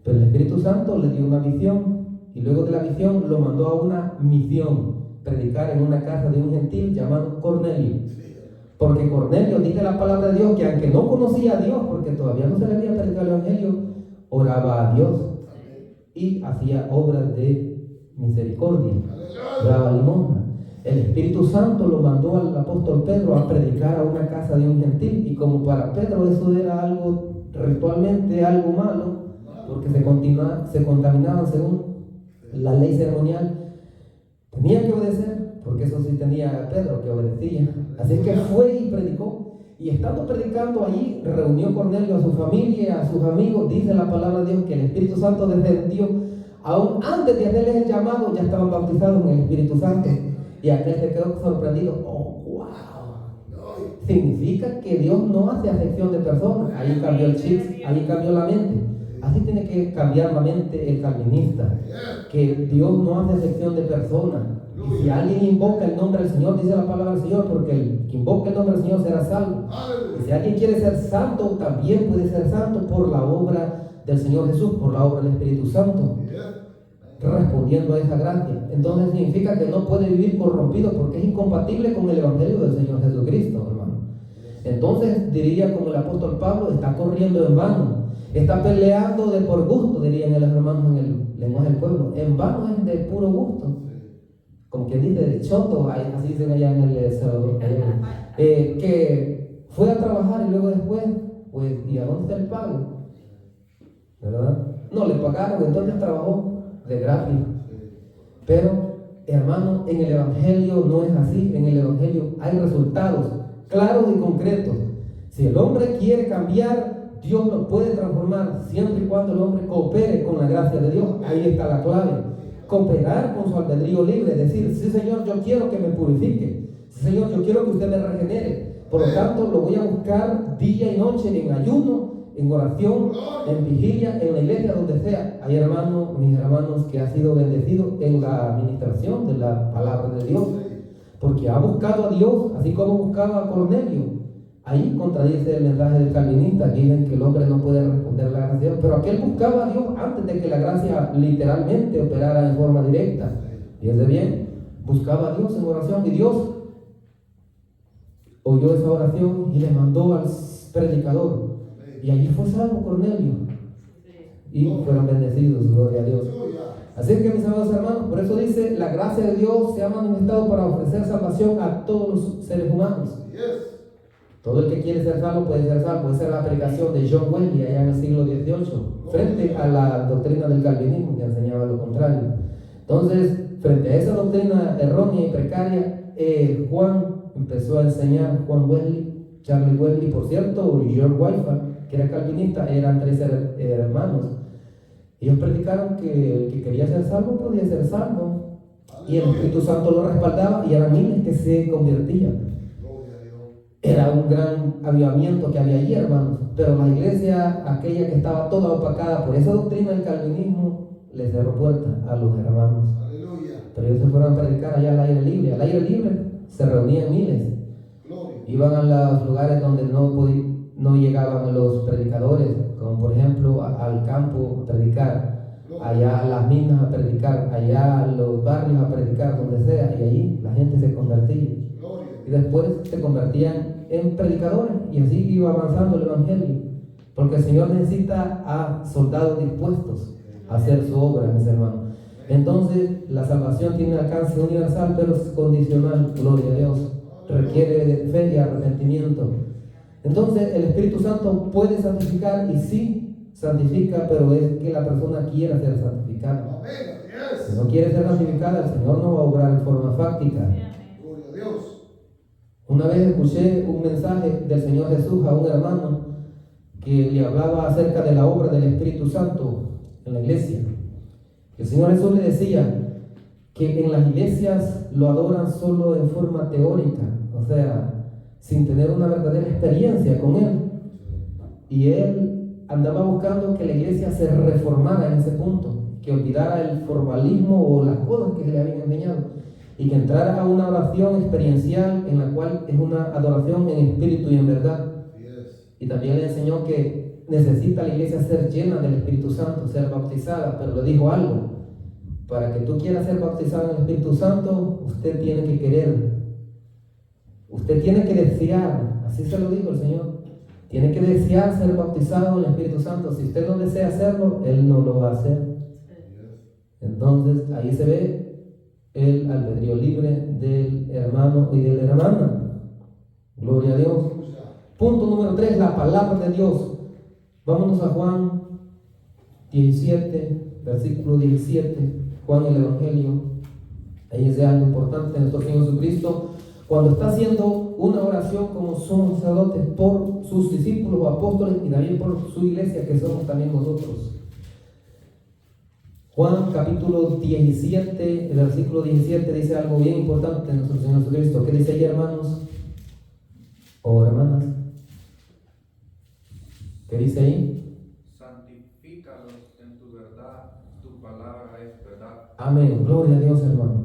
Pero el Espíritu Santo le dio una visión, y luego de la visión lo mandó a una misión, predicar en una casa de un gentil llamado Cornelio. Porque Cornelio, dice la palabra de Dios, que aunque no conocía a Dios, porque todavía no se le había predicado el evangelio, oraba a Dios y hacía obras de misericordia, daba limosna. El Espíritu Santo lo mandó al apóstol Pedro a predicar a una casa de un gentil, y como para Pedro eso era algo ritualmente algo malo, porque se contaminaban según la ley ceremonial, tenía que obedecer, porque eso sí tenía Pedro que obedecía. Así que fue y predicó, y estando predicando allí, reunió Cornelio a su familia, a sus amigos. Dice la palabra de Dios que el Espíritu Santo descendió, aún antes de hacerles el llamado, ya estaban bautizados en el Espíritu Santo. Y aquel se quedó sorprendido. Oh, wow. Significa que Dios no hace acepción de personas. Ahí cambió el chip, ahí cambió la mente. Así tiene que cambiar la mente el calvinista, que Dios no hace acepción de personas. Y si alguien invoca el nombre del Señor, dice la palabra del Señor, porque el que invoca el nombre del Señor será salvo. Y si alguien quiere ser santo, también puede ser santo por la obra del Señor Jesús, por la obra del Espíritu Santo, respondiendo a esa gracia. Entonces significa que no puede vivir corrompido, porque es incompatible con el Evangelio del Señor Jesucristo, hermano. Entonces diría como el apóstol Pablo, está corriendo en vano, está peleando de por gusto, dirían los hermanos en el lenguaje del pueblo. En vano es de puro gusto, como quien dice, de choto, así dicen allá en el Salvador, que fue a trabajar y luego después, pues, ¿y a dónde está el pago? ¿Verdad? No le pagaron, entonces trabajó de gratis. Pero, hermano, en el Evangelio no es así. En el Evangelio hay resultados claros y concretos. Si el hombre quiere cambiar, Dios lo puede transformar, siempre y cuando el hombre coopere con la gracia de Dios. Ahí está la clave. Cooperar con su albedrío libre, decir, sí Señor, yo quiero que me purifique, sí Señor, yo quiero que usted me regenere, por lo tanto lo voy a buscar día y noche, en ayuno, en oración, en vigilia, en la iglesia, donde sea. Hay hermanos, mis hermanos, que ha sido bendecido en la administración de la palabra de Dios, porque ha buscado a Dios, así como buscaba a Cornelio. Ahí contradice el mensaje del calvinista, que dicen que el hombre no puede responder a la gracia de Dios, pero aquel buscaba a Dios antes de que la gracia literalmente operara en forma directa. Fíjense bien, buscaba a Dios en oración, y Dios oyó esa oración y le mandó al predicador, y allí fue salvo Cornelio. y fueron bendecidos, gloria a Dios. Aleluya. Así que, mis amados hermanos, por eso dice, la gracia de Dios se ha manifestado para ofrecer salvación a todos los seres humanos. Yes. Todo el que quiere ser salvo puede ser salvo. Esa es la predicación de John Wesley allá en el siglo XVIII, frente a la doctrina del calvinismo que enseñaba lo contrario. Entonces, frente a esa doctrina errónea y precaria, Juan empezó a enseñar, Juan Wesley, Charles Wesley, por cierto, y George Whitefield, que era calvinista, eran tres hermanos. Ellos predicaron que el que quería ser salvo podía ser salvo, y el Espíritu Santo lo respaldaba, y eran miles que se convertían. Gloria a Dios. Era un gran avivamiento que había allí, hermanos. Pero la iglesia, aquella que estaba toda opacada por esa doctrina del calvinismo, le cerró puertas a los hermanos. Aleluya. Pero ellos se fueron a predicar allá al aire libre. Al aire libre se reunían miles. Gloria. Iban a los lugares donde no llegaban los predicadores, como por ejemplo al campo a predicar, allá a las minas a predicar, allá a los barrios a predicar, donde sea, y allí la gente se convertía. Gloria. Y después se convertían en predicadores, y así iba avanzando el evangelio, porque el Señor necesita a soldados dispuestos a hacer su obra, mis hermanos. Entonces la salvación tiene alcance universal, pero es condicional, gloria a Dios, requiere de fe y arrepentimiento. Entonces el Espíritu Santo puede santificar, y sí santifica, pero es que la persona quiera ser santificada. Amén. Si Yes. no quiere ser santificada, el Señor no va a obrar en forma fáctica. Gloria a Dios. Una vez escuché un mensaje del Señor Jesús a un hermano que le hablaba acerca de la obra del Espíritu Santo en la iglesia. El Señor Jesús le decía que en las iglesias lo adoran solo en forma teórica, o sea, sin tener una verdadera experiencia con Él. Y Él andaba buscando que la iglesia se reformara en ese punto, que olvidara el formalismo o las cosas que se le habían enseñado, y que entrara a una oración experiencial en la cual es una adoración en espíritu y en verdad. Yes. Y también le enseñó que necesita la iglesia ser llena del Espíritu Santo, ser bautizada, pero le dijo algo: para que tú quieras ser bautizado en el Espíritu Santo, usted tiene que querer, usted tiene que desear, así se lo dijo el Señor, tiene que desear ser bautizado en el Espíritu Santo. Si usted no desea hacerlo, Él no lo va a hacer. Yes. Entonces ahí se ve el albedrío libre del hermano y de la hermana. Gloria a Dios. Aleluya. Punto número 3, la palabra de Dios. Vámonos a Juan 17, versículo 17. Juan el Evangelio. Ahí es de algo importante de nuestro Señor Jesucristo, cuando está haciendo una oración como somos sacerdotes por sus discípulos o apóstoles, y también por su iglesia, que somos también nosotros. Juan capítulo 17, el versículo 17 dice algo bien importante de nuestro Señor Jesucristo. ¿Qué dice ahí, hermanos o hermanas? ¿Qué dice ahí? Santifícalos en tu verdad, tu palabra es verdad. Amén, gloria a Dios, hermano.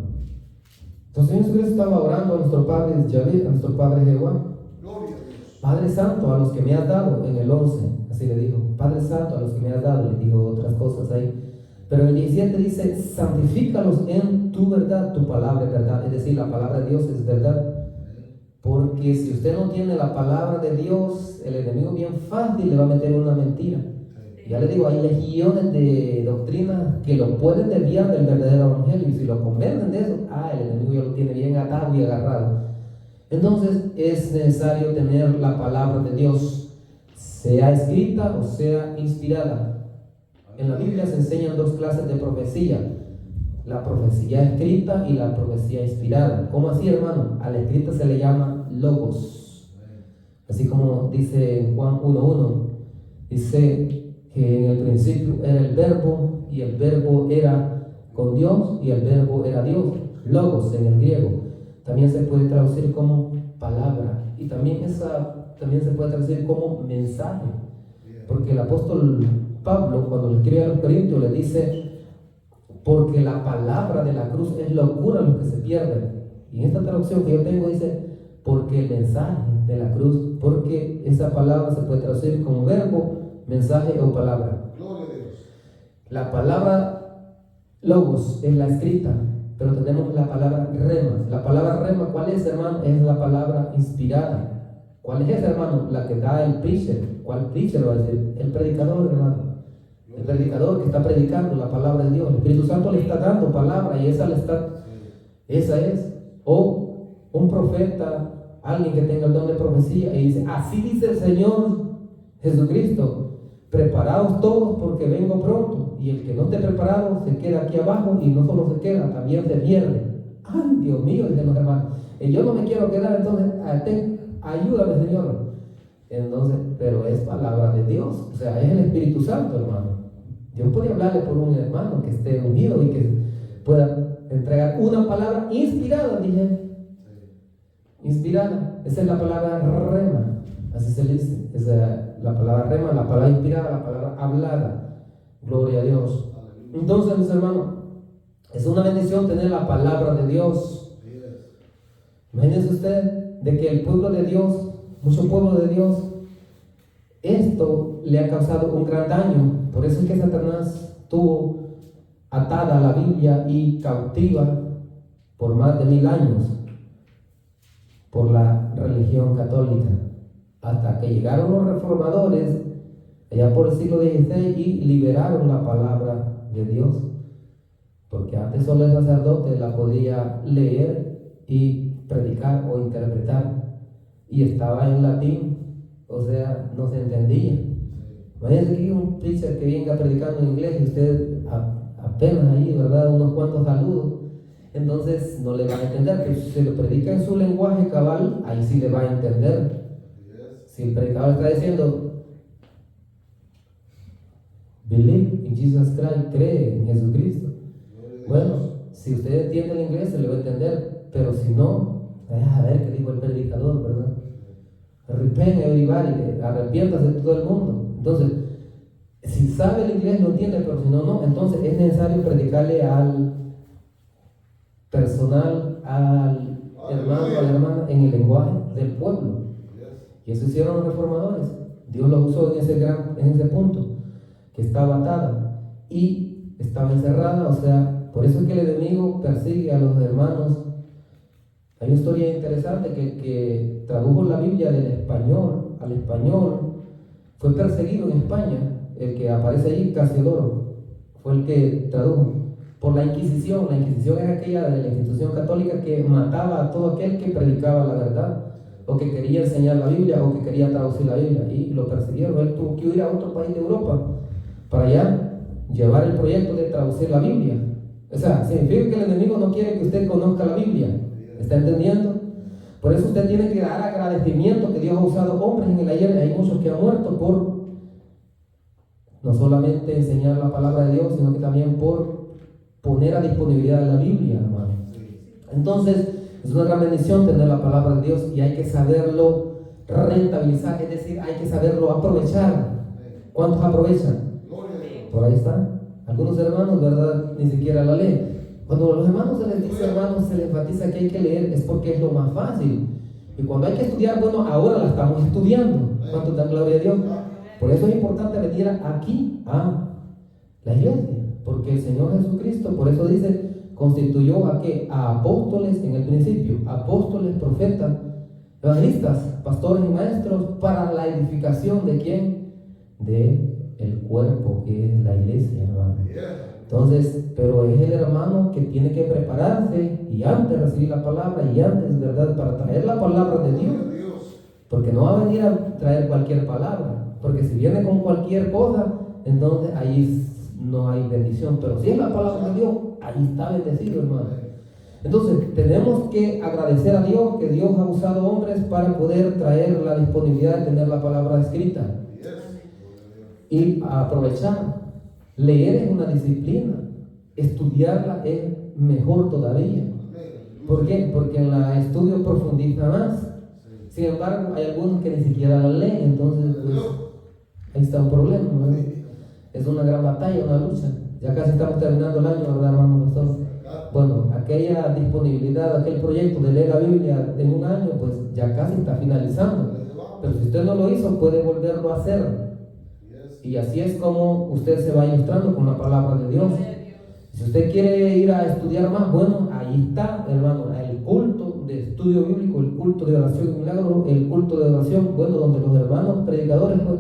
Entonces Jesucristo estaba orando a nuestro Padre Yahvé, a nuestro Padre Jehová. Gloria a Dios. Padre Santo, a los que me has dado, en el 11, así le dijo. Padre Santo, a los que me has dado, le dijo otras cosas ahí. Pero en el 17 dice, santifícalos en tu verdad, tu palabra es verdad. Es decir, la palabra de Dios es verdad. Porque si usted no tiene la palabra de Dios, el enemigo bien fácil le va a meter una mentira. Ya le digo, hay legiones de doctrinas que lo pueden desviar del verdadero evangelio, y si lo convencen de eso, el enemigo ya lo tiene bien atado y agarrado. Entonces es necesario tener la palabra de Dios, sea escrita o sea inspirada. En la Biblia se enseñan dos clases de profecía: la profecía escrita y la profecía inspirada. ¿Cómo así, hermano? A la escrita se le llama logos, así como dice Juan 1:1, dice que en el principio era el verbo, y el verbo era con Dios, y el verbo era Dios. Logos en el griego también se puede traducir como palabra, y también se puede traducir como mensaje, porque el apóstol Pablo, cuando le escribe a los Corintios, le dice: porque la palabra de la cruz es locura a los que se pierden. Y en esta traducción que yo tengo dice: porque el mensaje de la cruz, porque esa palabra se puede traducir como verbo, mensaje o palabra. Gloria a Dios. La palabra logos es la escrita, pero tenemos la palabra rema. La palabra rema, ¿cuál es, hermano? Es la palabra inspirada. ¿Cuál es esa, hermano? La que da el preacher. ¿Cuál preacher va a decir? El predicador, hermano. El predicador que está predicando la palabra de Dios. El Espíritu Santo le está dando palabra y esa es. O un profeta, alguien que tenga el don de profecía y dice, así dice el Señor Jesucristo, preparaos todos porque vengo pronto. Y el que no esté preparado se queda aquí abajo y no solo se queda, también se pierde. Ay, Dios mío, dicen los hermanos, yo no me quiero quedar, entonces ayúdame, Señor. Entonces, pero es palabra de Dios, o sea, es el Espíritu Santo, hermano. Dios puede hablarle por un hermano que esté unido y que pueda entregar una palabra inspirada, dije. Inspirada, esa es la palabra rema, así se le dice. Esa es la palabra rema, la palabra inspirada, la palabra hablada. Gloria a Dios. Entonces, mis hermanos, es una bendición tener la palabra de Dios. Imagínense usted de que el pueblo de Dios, mucho pueblo de Dios, esto le ha causado un gran daño. Por eso es que Satanás tuvo atada la Biblia y cautiva por más de 1000 años por la religión católica, hasta que llegaron los reformadores allá por el siglo XVI y liberaron la palabra de Dios, porque antes solo el sacerdote la podía leer y predicar o interpretar, y estaba en latín, o sea, no se entendía. Imagínense que un preacher que venga predicando en inglés y usted apenas ahí, ¿verdad?, unos cuantos saludos, entonces no le va a entender. Pero si se lo predica en su lenguaje cabal, ahí sí le va a entender. Si el predicador está diciendo believe in Jesus Christ, cree en Jesucristo, bueno, si usted entiende el inglés se le va a entender, pero si no, a ver qué dijo el predicador, ¿verdad? Repent everybody, arrepiéntase de todo el mundo. Entonces, si sabe el inglés lo entiende, pero si no, no. Entonces es necesario predicarle al personal, al hermano, a la hermana, en el lenguaje del pueblo. Y eso hicieron los reformadores. Dios lo usó en ese punto, que estaba atada y estaba encerrada. O sea, por eso es que el enemigo persigue a los hermanos. Hay una historia interesante que tradujo la Biblia del español al español, fue perseguido en España. El que aparece ahí, Casiodoro, fue el que tradujo por la Inquisición. La Inquisición es aquella de la institución católica que mataba a todo aquel que predicaba la verdad, o que quería enseñar la Biblia, o que quería traducir la Biblia, y lo persiguieron. Él tuvo que ir a otro país de Europa para allá llevar el proyecto de traducir la Biblia. O sea, significa que el enemigo no quiere que usted conozca la Biblia. ¿Está entendiendo? Por eso usted tiene que dar agradecimiento que Dios ha usado hombres en el ayer. Hay muchos que han muerto por no solamente enseñar la palabra de Dios, sino que también por poner a disponibilidad la Biblia, hermano. Entonces, es una gran bendición tener la palabra de Dios y hay que saberlo rentabilizar, es decir, hay que saberlo aprovechar. ¿Cuántos aprovechan? Por ahí está. Algunos hermanos, ¿verdad?, ni siquiera la leen. Cuando a los hermanos se les dice, hermanos, se les enfatiza que hay que leer, es porque es lo más fácil. Y cuando hay que estudiar, bueno, ahora la estamos estudiando. ¿Cuánto dan gloria a Dios? Por eso es importante venir aquí a la iglesia, porque el Señor Jesucristo, por eso dice, constituyó a ¿qué? A apóstoles en el principio, apóstoles, profetas, evangelistas, pastores y maestros, para la edificación ¿de quién? De el cuerpo que es la iglesia, hermano. Entonces, pero es el hermano que tiene que prepararse y antes recibir la palabra y antes, ¿verdad?, para traer la palabra de Dios, porque no va a venir a traer cualquier palabra, porque si viene con cualquier cosa, entonces ahí no hay bendición. Pero si es la palabra de Dios, ahí está bendecido, hermano. Entonces tenemos que agradecer a Dios que Dios ha usado hombres para poder traer la disponibilidad de tener la palabra escrita y aprovechar. Leer es una disciplina, estudiarla es mejor todavía. ¿Por qué? Porque en la estudio profundiza más. Sin embargo, hay algunos que ni siquiera la leen, entonces pues ahí está un problema, ¿no? Es una gran batalla, una lucha. Ya casi estamos terminando el año, ¿verdad, hermano pastor? Bueno, aquella disponibilidad, aquel proyecto de leer la Biblia en un año, pues ya casi está finalizando. Pero si usted no lo hizo, puede volverlo a hacer. Y así es como usted se va ilustrando con la palabra de Dios. Si usted quiere ir a estudiar más, bueno, ahí está, hermano, el culto de estudio bíblico, el culto de oración y milagro, el culto de oración, bueno, donde los hermanos predicadores, pues,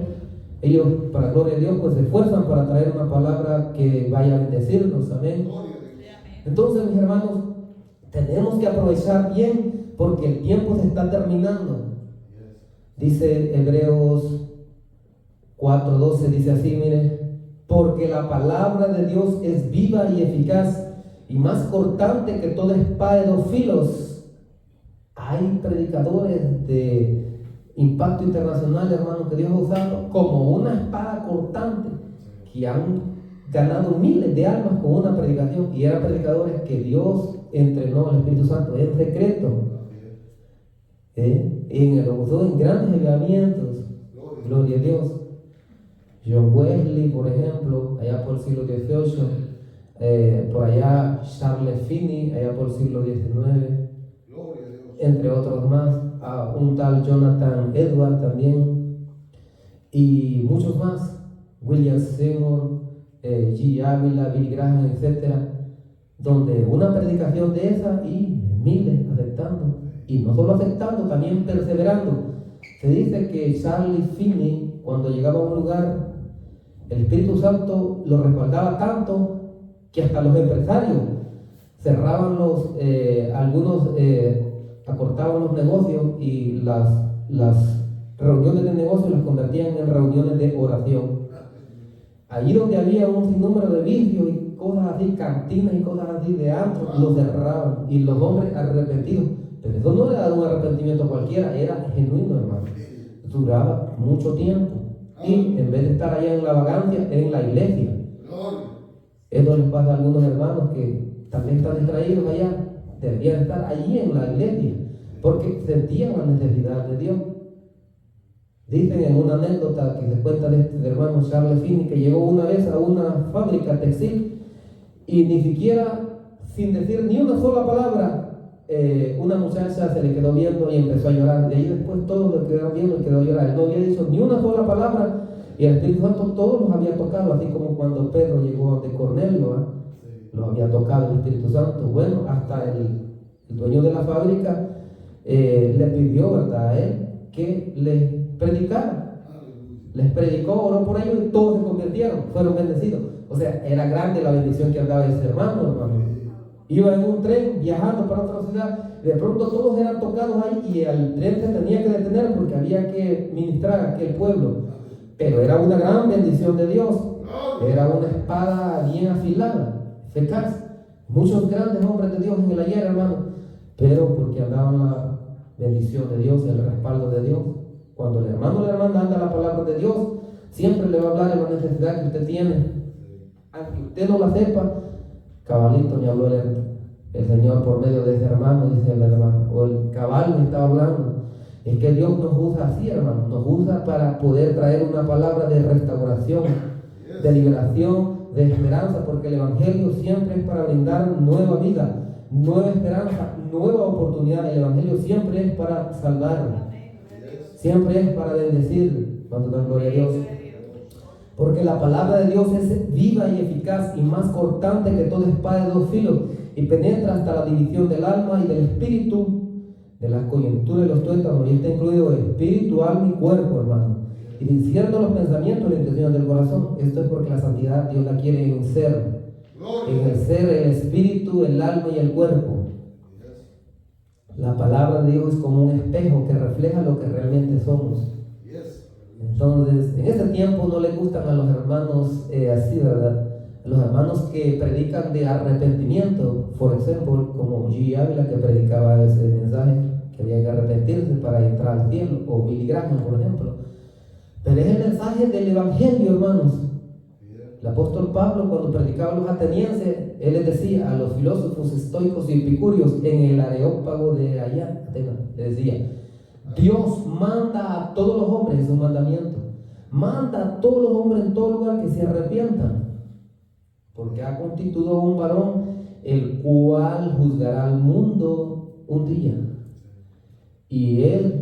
ellos, para gloria de Dios, pues se esfuerzan para traer una palabra que vaya a bendecirnos, amén. Gloria a Dios. Entonces, mis hermanos, tenemos que aprovechar bien porque el tiempo se está terminando. Dice Hebreos 4:12, dice así, mire, porque la palabra de Dios es viva y eficaz y más cortante que toda espada de dos filos. Hay predicadores de impacto internacional, hermanos, que Dios ha usado como una espada cortante, que han ganado miles de almas con una predicación, y eran predicadores que Dios entrenó al Espíritu Santo en secreto, lo usó en grandes avivamientos. Gloria a Dios. John Wesley, por ejemplo, allá por el siglo XVIII, por allá Charles Finney, allá por el siglo XIX, Gloria a Dios. entre otros más, un tal Jonathan Edwards también, y muchos más, William Seymour, G. Ávila, Billy Graham, etc., donde una predicación de esa y miles aceptando, y no solo aceptando, también perseverando. Se dice que Charles Finney, cuando llegaba a un lugar, el Espíritu Santo lo respaldaba tanto que hasta los empresarios cerraban algunos acortaban los negocios y las reuniones de negocio las convertían en reuniones de oración. Allí donde había un sinnúmero de vicios y cosas así, cantinas y cosas así de antros, lo cerraban, y los hombres arrepentidos. Pero eso no era un arrepentimiento cualquiera, era genuino, hermano. Duraba mucho tiempo. Y en vez de estar allá en la vagancia, en la iglesia. Eso les pasa a algunos hermanos que también están distraídos allá. Deberían estar allí en la iglesia, porque sentían la necesidad de Dios. Dicen en una anécdota que se cuenta de este hermano Charles Finney, que llegó una vez a una fábrica textil y ni siquiera, sin decir ni una sola palabra, una muchacha se le quedó viendo y empezó a llorar. De ahí después todos lo quedaron viendo y quedó a llorar. Él no había dicho ni una sola palabra, y el Espíritu Santo todos los había tocado, así como cuando Pedro llegó de Cornelio, lo había tocado el Espíritu Santo. Bueno, hasta el dueño de la fábrica le pidió, ¿verdad?, a él que les predicara. Les predicó, oró por ellos y todos se convirtieron, fueron bendecidos. O sea, era grande la bendición que andaba ese hermano. Iba en un tren viajando para otra ciudad, de pronto todos eran tocados ahí y el tren se tenía que detener porque había que ministrar a aquel pueblo. Pero era una gran bendición de Dios, era una espada bien afilada, eficaz. Muchos grandes hombres de Dios en el ayer, hermano, pero porque andaban la bendición de Dios y el respaldo de Dios. Cuando el hermano o la hermana anda la palabra de Dios, siempre le va a hablar de la necesidad que usted tiene. Aunque usted no la sepa, cabalito me habló el Señor por medio de ese hermano, dice el hermano, o el cabal me estaba hablando. Es que Dios nos usa así, hermano, nos usa para poder traer una palabra de restauración, de liberación, de esperanza, porque el Evangelio siempre es para brindar nueva vida, nueva esperanza, nueva oportunidad. El Evangelio siempre es para salvar, siempre es para bendecir. Cuando dan gloria a Dios, porque la palabra de Dios es viva y eficaz y más cortante que toda espada de dos filos, y penetra hasta la división del alma y del espíritu, de las coyunturas y los tuétanos, y está incluido espíritu, alma y cuerpo, hermano, y discierne los pensamientos y las intenciones del corazón. Esto es porque la santidad Dios la quiere en el ser, el espíritu, el alma y el cuerpo. La palabra de Dios es como un espejo que refleja lo que realmente somos. Entonces, en este tiempo no le gustan a los hermanos así, ¿verdad? Los hermanos que predican de arrepentimiento, por ejemplo, como G. Ávila, que predicaba ese mensaje, que había que arrepentirse para entrar al cielo, o Billy Graham, por ejemplo. Pero es el mensaje del Evangelio, hermanos. El apóstol Pablo, cuando predicaba a los atenienses, él les decía a los filósofos estoicos y epicúreos en el Areópago de allá, Atenas, les decía: Dios manda a todos los hombres, es un mandamiento, manda a todos los hombres en todo lugar que se arrepientan, porque ha constituido un varón el cual juzgará al mundo un día. Y él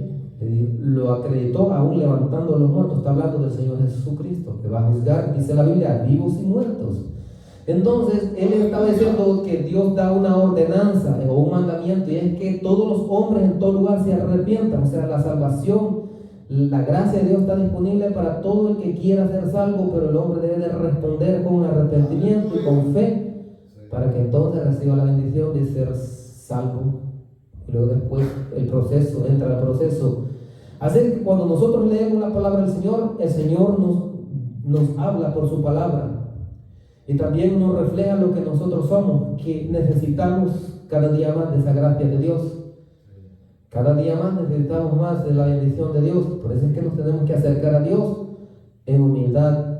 lo acreditó aún levantando a los muertos. Está hablando del Señor Jesucristo, que va a juzgar, dice la Biblia, vivos y muertos. Entonces él estaba diciendo que Dios da una ordenanza o un mandamiento, y es que todos los hombres en todo lugar se arrepientan. O sea, la salvación La gracia de Dios está disponible para todo el que quiera ser salvo, pero el hombre debe de responder con arrepentimiento y con fe para que entonces reciba la bendición de ser salvo. Y luego después entra el proceso. Así que cuando nosotros leemos la palabra del Señor, el Señor nos habla por su palabra. Y también nos refleja lo que nosotros somos, que necesitamos cada día más de esa gracia de Dios. Cada día más necesitamos más de la bendición de Dios. Por eso es que nos tenemos que acercar a Dios en humildad.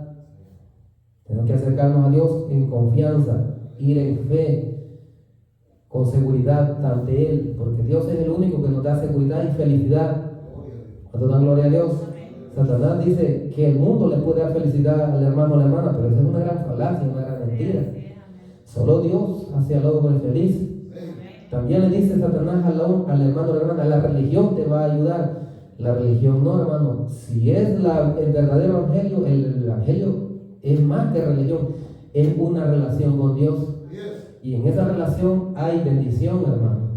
Tenemos que acercarnos a Dios en confianza, ir en fe, con seguridad ante Él, porque Dios es el único que nos da seguridad y felicidad. ¿Cuánto dan gloria a Dios? Satanás dice que el mundo le puede dar felicidad al hermano o a la hermana, pero esa es una gran falacia, una gran mentira. Solo Dios hace al hombre feliz. También le dice Satanás al hermano o la hermana, la religión te va a ayudar. La religión no, hermano. Si es el verdadero evangelio, el evangelio es más que religión, es una relación con Dios. Y en esa relación hay bendición, hermano.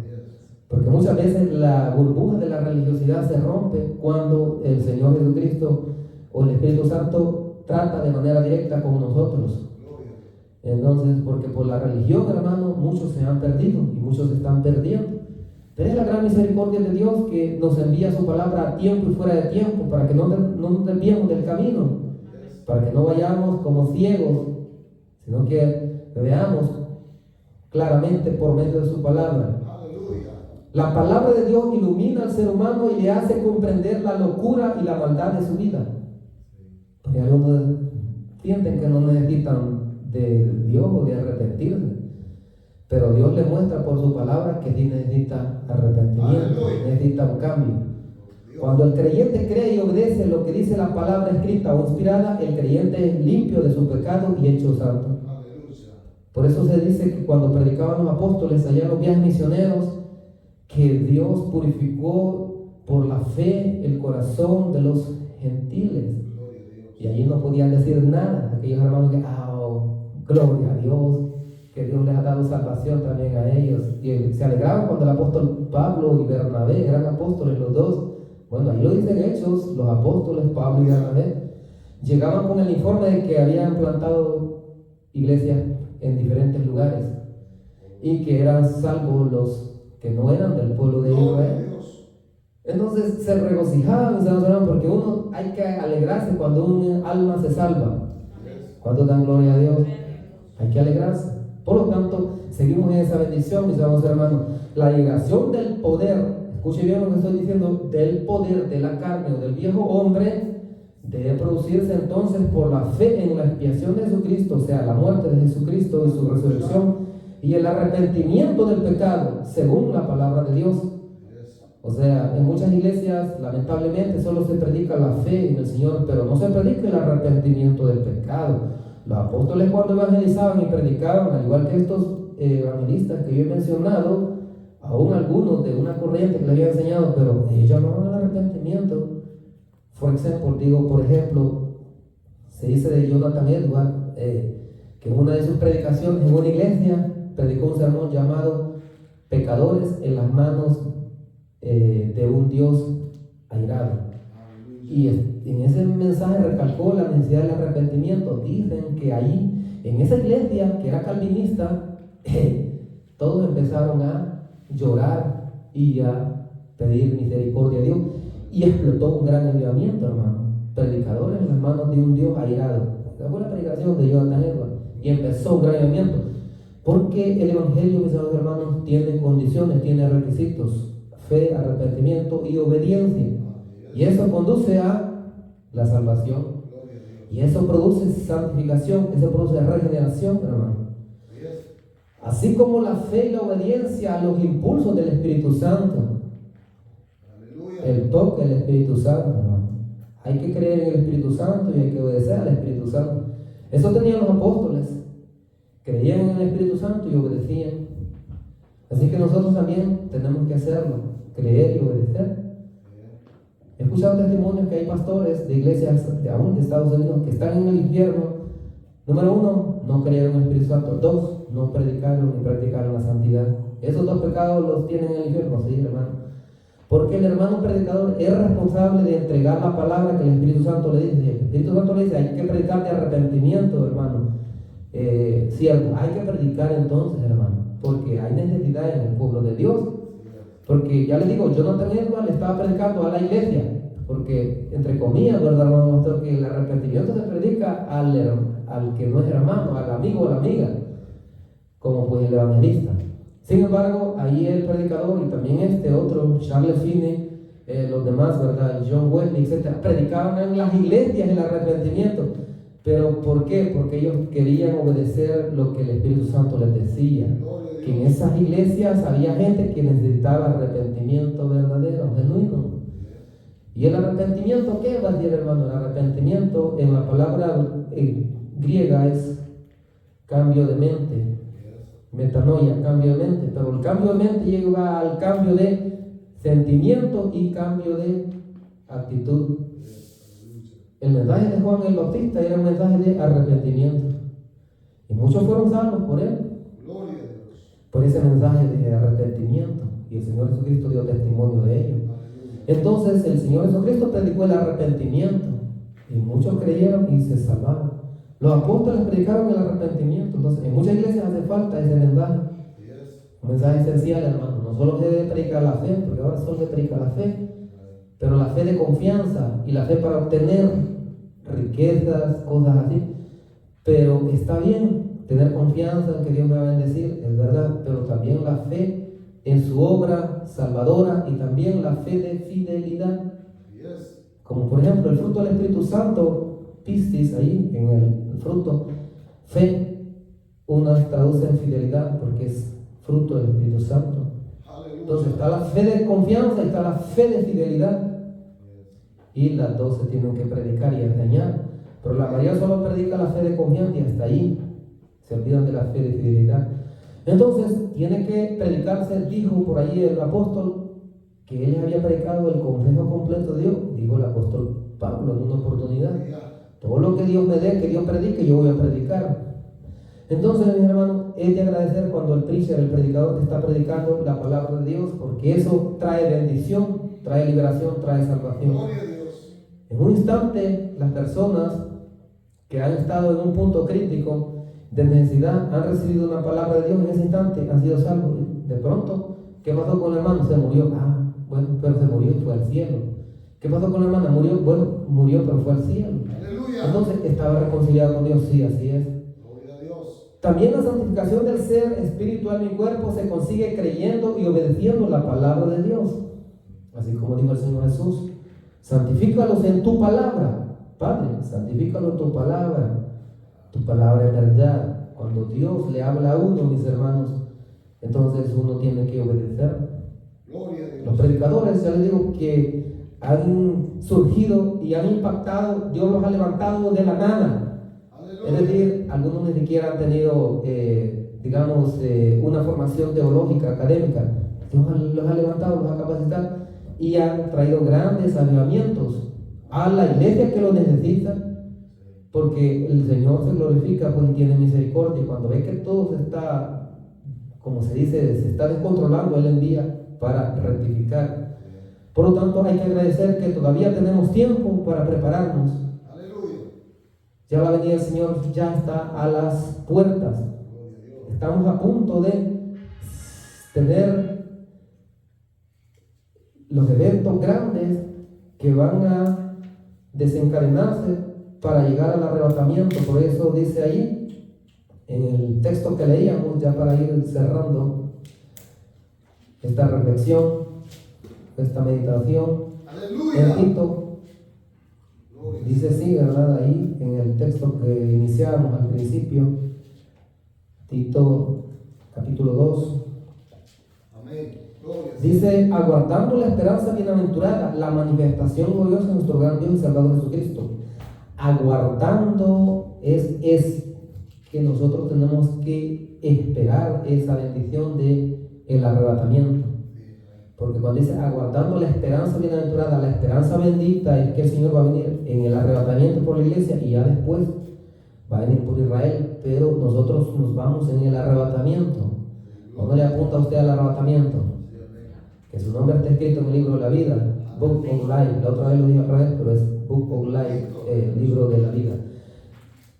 Porque muchas veces la burbuja de la religiosidad se rompe cuando el Señor Jesucristo o el Espíritu Santo trata de manera directa con nosotros. Entonces, porque por la religión, hermano, muchos se han perdido y muchos se están perdiendo. Pero es la gran misericordia de Dios que nos envía su palabra a tiempo y fuera de tiempo para que no nos desviemos del camino, para que no vayamos como ciegos, sino que veamos claramente por medio de su palabra. La palabra de Dios ilumina al ser humano y le hace comprender la locura y la maldad de su vida. Porque algunos sienten que no necesitan de Dios o de arrepentirse, pero Dios le muestra por su palabra que sí necesita arrepentimiento, necesita un cambio. Cuando el creyente cree y obedece lo que dice la palabra escrita o inspirada, el creyente es limpio de su pecado y hecho santo. Por eso se dice que cuando predicaban los apóstoles allá en los viajes misioneros, que Dios purificó por la fe el corazón de los gentiles. Y allí no podían decir nada. Aquellos hermanos que, gloria a Dios, que Dios les ha dado salvación también a ellos. Y se alegraban cuando el apóstol Pablo y Bernabé eran apóstoles los dos. Bueno, ahí lo dicen Hechos, los apóstoles Pablo y Bernabé llegaban con el informe de que habían plantado iglesias en diferentes lugares y que eran salvos los que no eran del pueblo de Israel. Entonces se regocijaban, porque uno hay que alegrarse cuando un alma se salva. Cuando dan gloria a Dios, hay que alegrarse. Por lo tanto, seguimos en esa bendición, mis amados hermanos. La liberación del poder, escuche bien lo que estoy diciendo, del poder de la carne o del viejo hombre, debe producirse entonces por la fe en la expiación de Jesucristo, o sea, la muerte de Jesucristo y su resurrección, y el arrepentimiento del pecado, según la palabra de Dios. O sea, en muchas iglesias, lamentablemente, solo se predica la fe en el Señor, pero no se predica el arrepentimiento del pecado. Los apóstoles, cuando evangelizaban y predicaban, al igual que estos evangelistas que yo he mencionado, aún algunos de una corriente que les había enseñado, pero ellos llamaban al arrepentimiento. Por ejemplo, se dice de Jonathan Edwards, que en una de sus predicaciones en una iglesia predicó un sermón llamado Pecadores en las manos de un Dios airado. Y en ese mensaje recalcó la necesidad del arrepentimiento. Dicen que ahí, en esa iglesia que era calvinista, todos empezaron a llorar y a pedir misericordia a Dios. Y explotó un gran avivamiento, hermano. Predicadores en las manos de un Dios airado. Esa fue la predicación de Jonathan Edwards. Y empezó un gran avivamiento. Porque el evangelio, mis amados hermanos, tiene condiciones, tiene requisitos: fe, arrepentimiento y obediencia. Y eso conduce a la salvación. Y eso produce santificación, eso produce regeneración, hermano. Así como la fe y la obediencia a los impulsos del Espíritu Santo. El toque del Espíritu Santo, hermano. Hay que creer en el Espíritu Santo y hay que obedecer al Espíritu Santo. Eso tenían los apóstoles. Creían en el Espíritu Santo y obedecían. Así que nosotros también tenemos que hacerlo, creer y obedecer. He escuchado testimonios que hay pastores de iglesias aún de Estados Unidos que están en el infierno. Número 1, no creyeron en el Espíritu Santo. 2, no predicaron ni practicaron la santidad. Esos dos pecados los tienen en el infierno, sí, hermano. Porque el hermano predicador es responsable de entregar la palabra que el Espíritu Santo le dice. El Espíritu Santo le dice, hay que predicar de arrepentimiento, hermano. Cierto, hay que predicar entonces, hermano, porque hay necesidad en el pueblo de Dios. Porque ya les digo, Jonathan Edwards le estaba predicando a la iglesia, porque entre comillas, ¿verdad, hermano pastor? Que el arrepentimiento se predica al que no es hermano, al amigo o a la amiga, como pues el evangelista. Sin embargo, ahí el predicador y también este otro, Charles Finney, los demás, ¿verdad? John Wesley, etc., predicaban en las iglesias el arrepentimiento. ¿Pero por qué? Porque ellos querían obedecer lo que el Espíritu Santo les decía. Que en esas iglesias había gente que necesitaba arrepentimiento verdadero, genuino. ¿Y el arrepentimiento qué va a decir, hermano? El arrepentimiento en la palabra griega es cambio de mente. Metanoia, cambio de mente. Pero el cambio de mente lleva al cambio de sentimiento y cambio de actitud. El mensaje de Juan el Bautista era un mensaje de arrepentimiento. Y muchos fueron salvos por él. Gloria a Dios. Por ese mensaje de arrepentimiento. Y el Señor Jesucristo dio testimonio de ello. Entonces el Señor Jesucristo predicó el arrepentimiento. Y muchos creyeron y se salvaron. Los apóstoles predicaron el arrepentimiento. Entonces en muchas iglesias hace falta ese mensaje. Un mensaje esencial, hermano. No solo se debe predicar la fe, porque ahora solo se predica la fe, pero la fe de confianza y la fe para obtener riquezas, cosas así. Pero está bien tener confianza en que Dios me va a bendecir, es verdad, pero también la fe en su obra salvadora y también la fe de fidelidad. Como por ejemplo el fruto del Espíritu Santo, pistis, ahí en el fruto, fe, una traduce en fidelidad porque es fruto del Espíritu Santo. Entonces está la fe de confianza y está la fe de fidelidad. Y las dos se tienen que predicar y enseñar. Pero la mayoría solo predica la fe de confianza y hasta ahí se olvidan de la fe de fidelidad. Entonces tiene que predicarse, dijo por ahí el apóstol, que él había predicado el consejo completo de Dios. Dijo el apóstol Pablo en una oportunidad: todo lo que Dios me dé, que Dios predique, yo voy a predicar. Entonces, mis hermanos, es de agradecer cuando el preacher, el predicador, te está predicando la palabra de Dios, porque eso trae bendición, trae liberación, trae salvación. En un instante, las personas que han estado en un punto crítico de necesidad han recibido una palabra de Dios, en ese instante han sido salvos. De pronto, ¿qué pasó con el hermano? Se murió. Bueno, pero se murió y fue al cielo. ¿Qué pasó con la hermana? Murió. Bueno, murió, pero fue al cielo. Aleluya. Entonces estaba reconciliado con Dios. Sí, así es. Gloria a Dios. También la santificación del ser espiritual, mi cuerpo, se consigue creyendo y obedeciendo la palabra de Dios. Así como dijo el Señor Jesús: santifícalos en tu palabra. Padre, santifícalos en tu palabra. Tu palabra es verdad. Cuando Dios le habla a uno, mis hermanos, entonces uno tiene que obedecer. Gloria a Dios. Los predicadores, ya les digo, que han surgido y han impactado, Dios los ha levantado de la nada. Aleluya. Es decir, algunos ni siquiera han tenido, una formación teológica, académica. Dios los ha levantado, los ha capacitado y han traído grandes avivamientos a la iglesia que lo necesita, porque el Señor se glorifica, pues, y tiene misericordia. Y cuando ve que todo se está, como se dice, se está descontrolando, Él envía para rectificar. Por lo tanto, hay que agradecer que todavía tenemos tiempo para prepararnos. Aleluya. Ya la venida del Señor ya está a las puertas. Estamos a punto de tener los eventos grandes que van a desencadenarse para llegar al arrebatamiento. Por eso dice ahí, en el texto que leíamos, ya para ir cerrando esta reflexión, esta meditación, Aleluya. en Tito, dice así, ¿verdad? Ahí en el texto que iniciamos al principio, Tito capítulo 2, Amén. Gloria. dice: aguardando la esperanza bienaventurada, la manifestación gloriosa de nuestro gran Dios y Salvador Jesucristo. Aguardando es que nosotros tenemos que esperar esa bendición de el arrebatamiento. Porque cuando dice aguardando la esperanza bienaventurada, la esperanza bendita es que el Señor va a venir en el arrebatamiento por la iglesia y ya después va a venir por Israel, pero nosotros nos vamos en el arrebatamiento. ¿Cuándo le apunta usted al arrebatamiento? que su nombre está escrito en el libro de la vida, Book of Life. La otra vez lo dije al revés, pero es Book of Life, libro de la vida.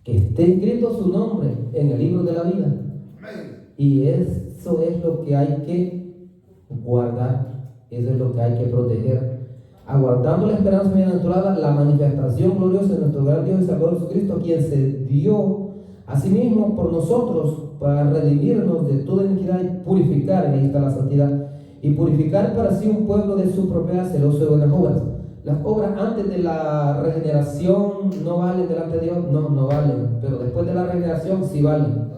Que esté escrito su nombre en el libro de la vida. Amén. Y eso es lo que hay que guardar, eso es lo que hay que proteger, aguardando la esperanza bienaventurada, la manifestación gloriosa de nuestro gran Dios y Salvador Jesucristo, quien se dio a sí mismo por nosotros para redimirnos de toda iniquidad y purificar, y ahí está la santidad, y purificar para sí un pueblo de su propiedad, celoso de buenas obras. Las obras antes de la regeneración no valen delante de Dios, no valen, pero después de la regeneración sí valen.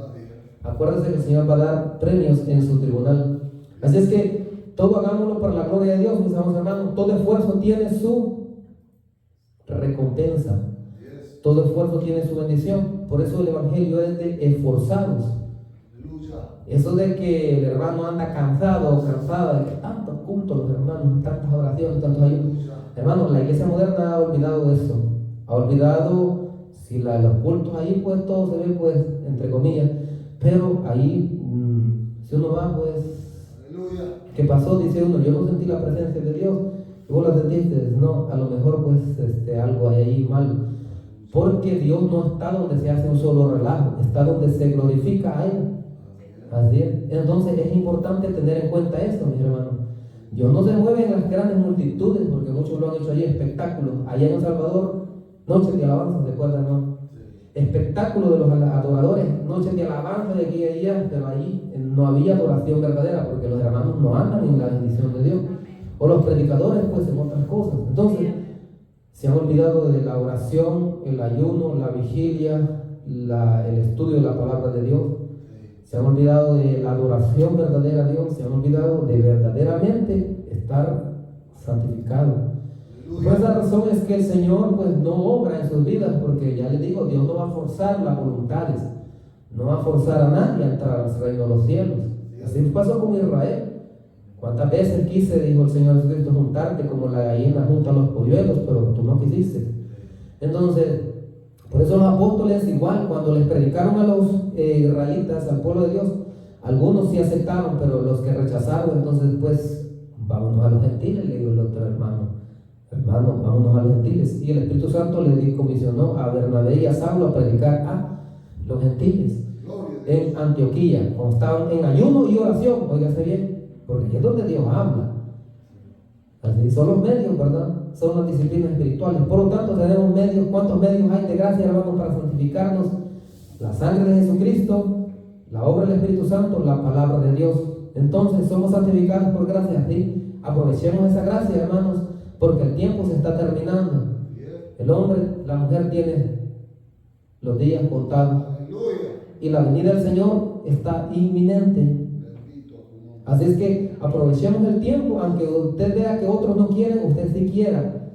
Acuérdese que el Señor va a dar premios en su tribunal. Así es que todo hagámoslo para la gloria de Dios, mis amados hermanos. Todo esfuerzo tiene su recompensa. Todo esfuerzo tiene su bendición. Por eso el Evangelio es de esforzados. Aleluya. Eso de que el hermano anda cansado o cansada de que tantos cultos los hermanos, tantas oraciones, tantos ayunos. Hermanos, la iglesia moderna ha olvidado eso. Ha olvidado, si los cultos ahí pues todo se ve pues entre comillas. Pero ahí, si uno va, pues, Aleluya. ¿qué pasó? Dice uno, yo no sentí la presencia de Dios. Y vos la sentiste, no, a lo mejor pues algo hay ahí mal. Porque Dios no está donde se hace un solo relajo, está donde se glorifica a Él. Así es. Entonces es importante tener en cuenta eso, mis hermanos. Dios no se mueve en las grandes multitudes, porque muchos lo han hecho allí, espectáculos. Allá en El Salvador, noches de alabanza, ¿se acuerdan, no? Espectáculo de los adoradores, noches de alabanza de aquí y allá, pero ahí no había adoración verdadera, porque los hermanos no andan en la bendición de Dios, o los predicadores pues en otras cosas. Entonces se han olvidado de la oración, el ayuno, la vigilia, el estudio de la palabra de Dios. Se han olvidado de la adoración verdadera a Dios, se han olvidado de verdaderamente estar santificado. Por esa razón es que el Señor pues no obra en sus vidas, porque ya les digo, Dios no va a forzar las voluntades, no va a forzar a nadie a entrar al reino de los cielos. Así pasó con Israel. ¿Cuántas veces quise, dijo el Señor Jesucristo, juntarte como la gallina junta a los polluelos, pero tú no quisiste? Entonces, por eso los apóstoles igual, cuando les predicaron a los israelitas, al pueblo de Dios, algunos sí aceptaron, pero los que rechazaron, entonces pues vámonos a los gentiles, le dijo el otro hermano, vámonos a los gentiles. Y el Espíritu Santo le comisionó a Bernabé y a Saulo a predicar a los gentiles en Antioquía, cuando estaban en ayuno y oración, óigase bien, porque aquí es donde Dios habla. Así son los medios, ¿verdad? Son las disciplinas espirituales. Por lo tanto, tenemos medios. ¿Cuántos medios hay de gracia, hermanos, para santificarnos? La sangre de Jesucristo, la obra del Espíritu Santo, la palabra de Dios. Entonces, somos santificados por gracia. ¿Sí? Aprovechemos esa gracia, hermanos, porque el tiempo se está terminando. El hombre, la mujer tiene los días contados. Y la venida del Señor está inminente. Así es que aprovechemos el tiempo, aunque usted vea que otros no quieren, usted sí quiera.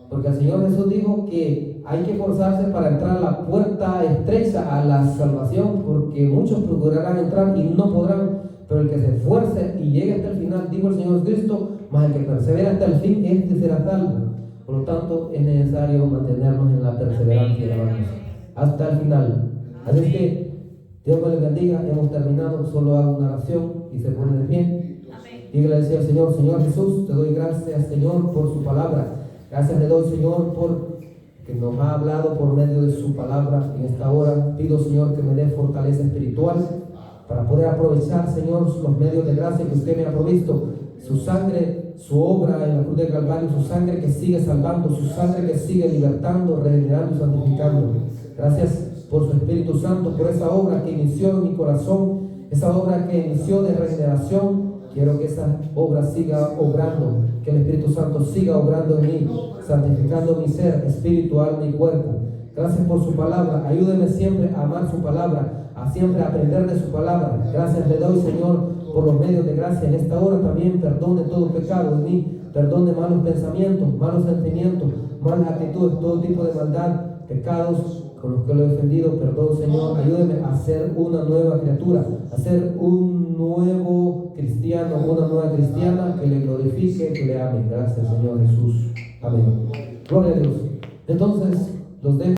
Porque el Señor Jesús dijo que hay que esforzarse para entrar a la puerta estrecha a la salvación, porque muchos procurarán entrar y no podrán. Pero el que se esfuerce y llegue hasta el final, dijo el Señor Cristo, más el que persevera hasta el fin, este será salvo. Por lo tanto, es necesario mantenernos en la perseverancia, hermanos, hasta el final. Así es que Dios me les bendiga. Hemos terminado. Solo hago una oración y se pone de pie. Dígale al Señor: Señor Jesús, te doy gracias, Señor, por su palabra. Gracias le doy, Señor, por que nos ha hablado por medio de su palabra en esta hora. Pido, Señor, que me dé fortaleza espiritual para poder aprovechar, Señor, los medios de gracia que usted me ha provisto. Su sangre, su obra en la cruz del Calvario, su sangre que sigue salvando, su sangre que sigue libertando, regenerando y santificando. Gracias por su Espíritu Santo, por esa obra que inició en mi corazón, esa obra que inició de regeneración. Quiero que esa obra siga obrando, que el Espíritu Santo siga obrando en mí, santificando mi ser, espíritu, alma y cuerpo. Gracias por su palabra. Ayúdeme siempre a amar su palabra, a siempre aprender de su palabra. Gracias le doy, Señor, por los medios de gracia. En esta hora también perdone todo pecado en mí, perdone malos pensamientos, malos sentimientos, malas actitudes, todo tipo de maldad, pecados con los que lo he ofendido. Perdón, Señor. Ayúdeme a ser una nueva criatura, a ser un nuevo cristiano, una nueva cristiana que le glorifique, que le ame. Gracias, Señor Jesús. Amén. Gloria a Dios. Entonces, los dejo.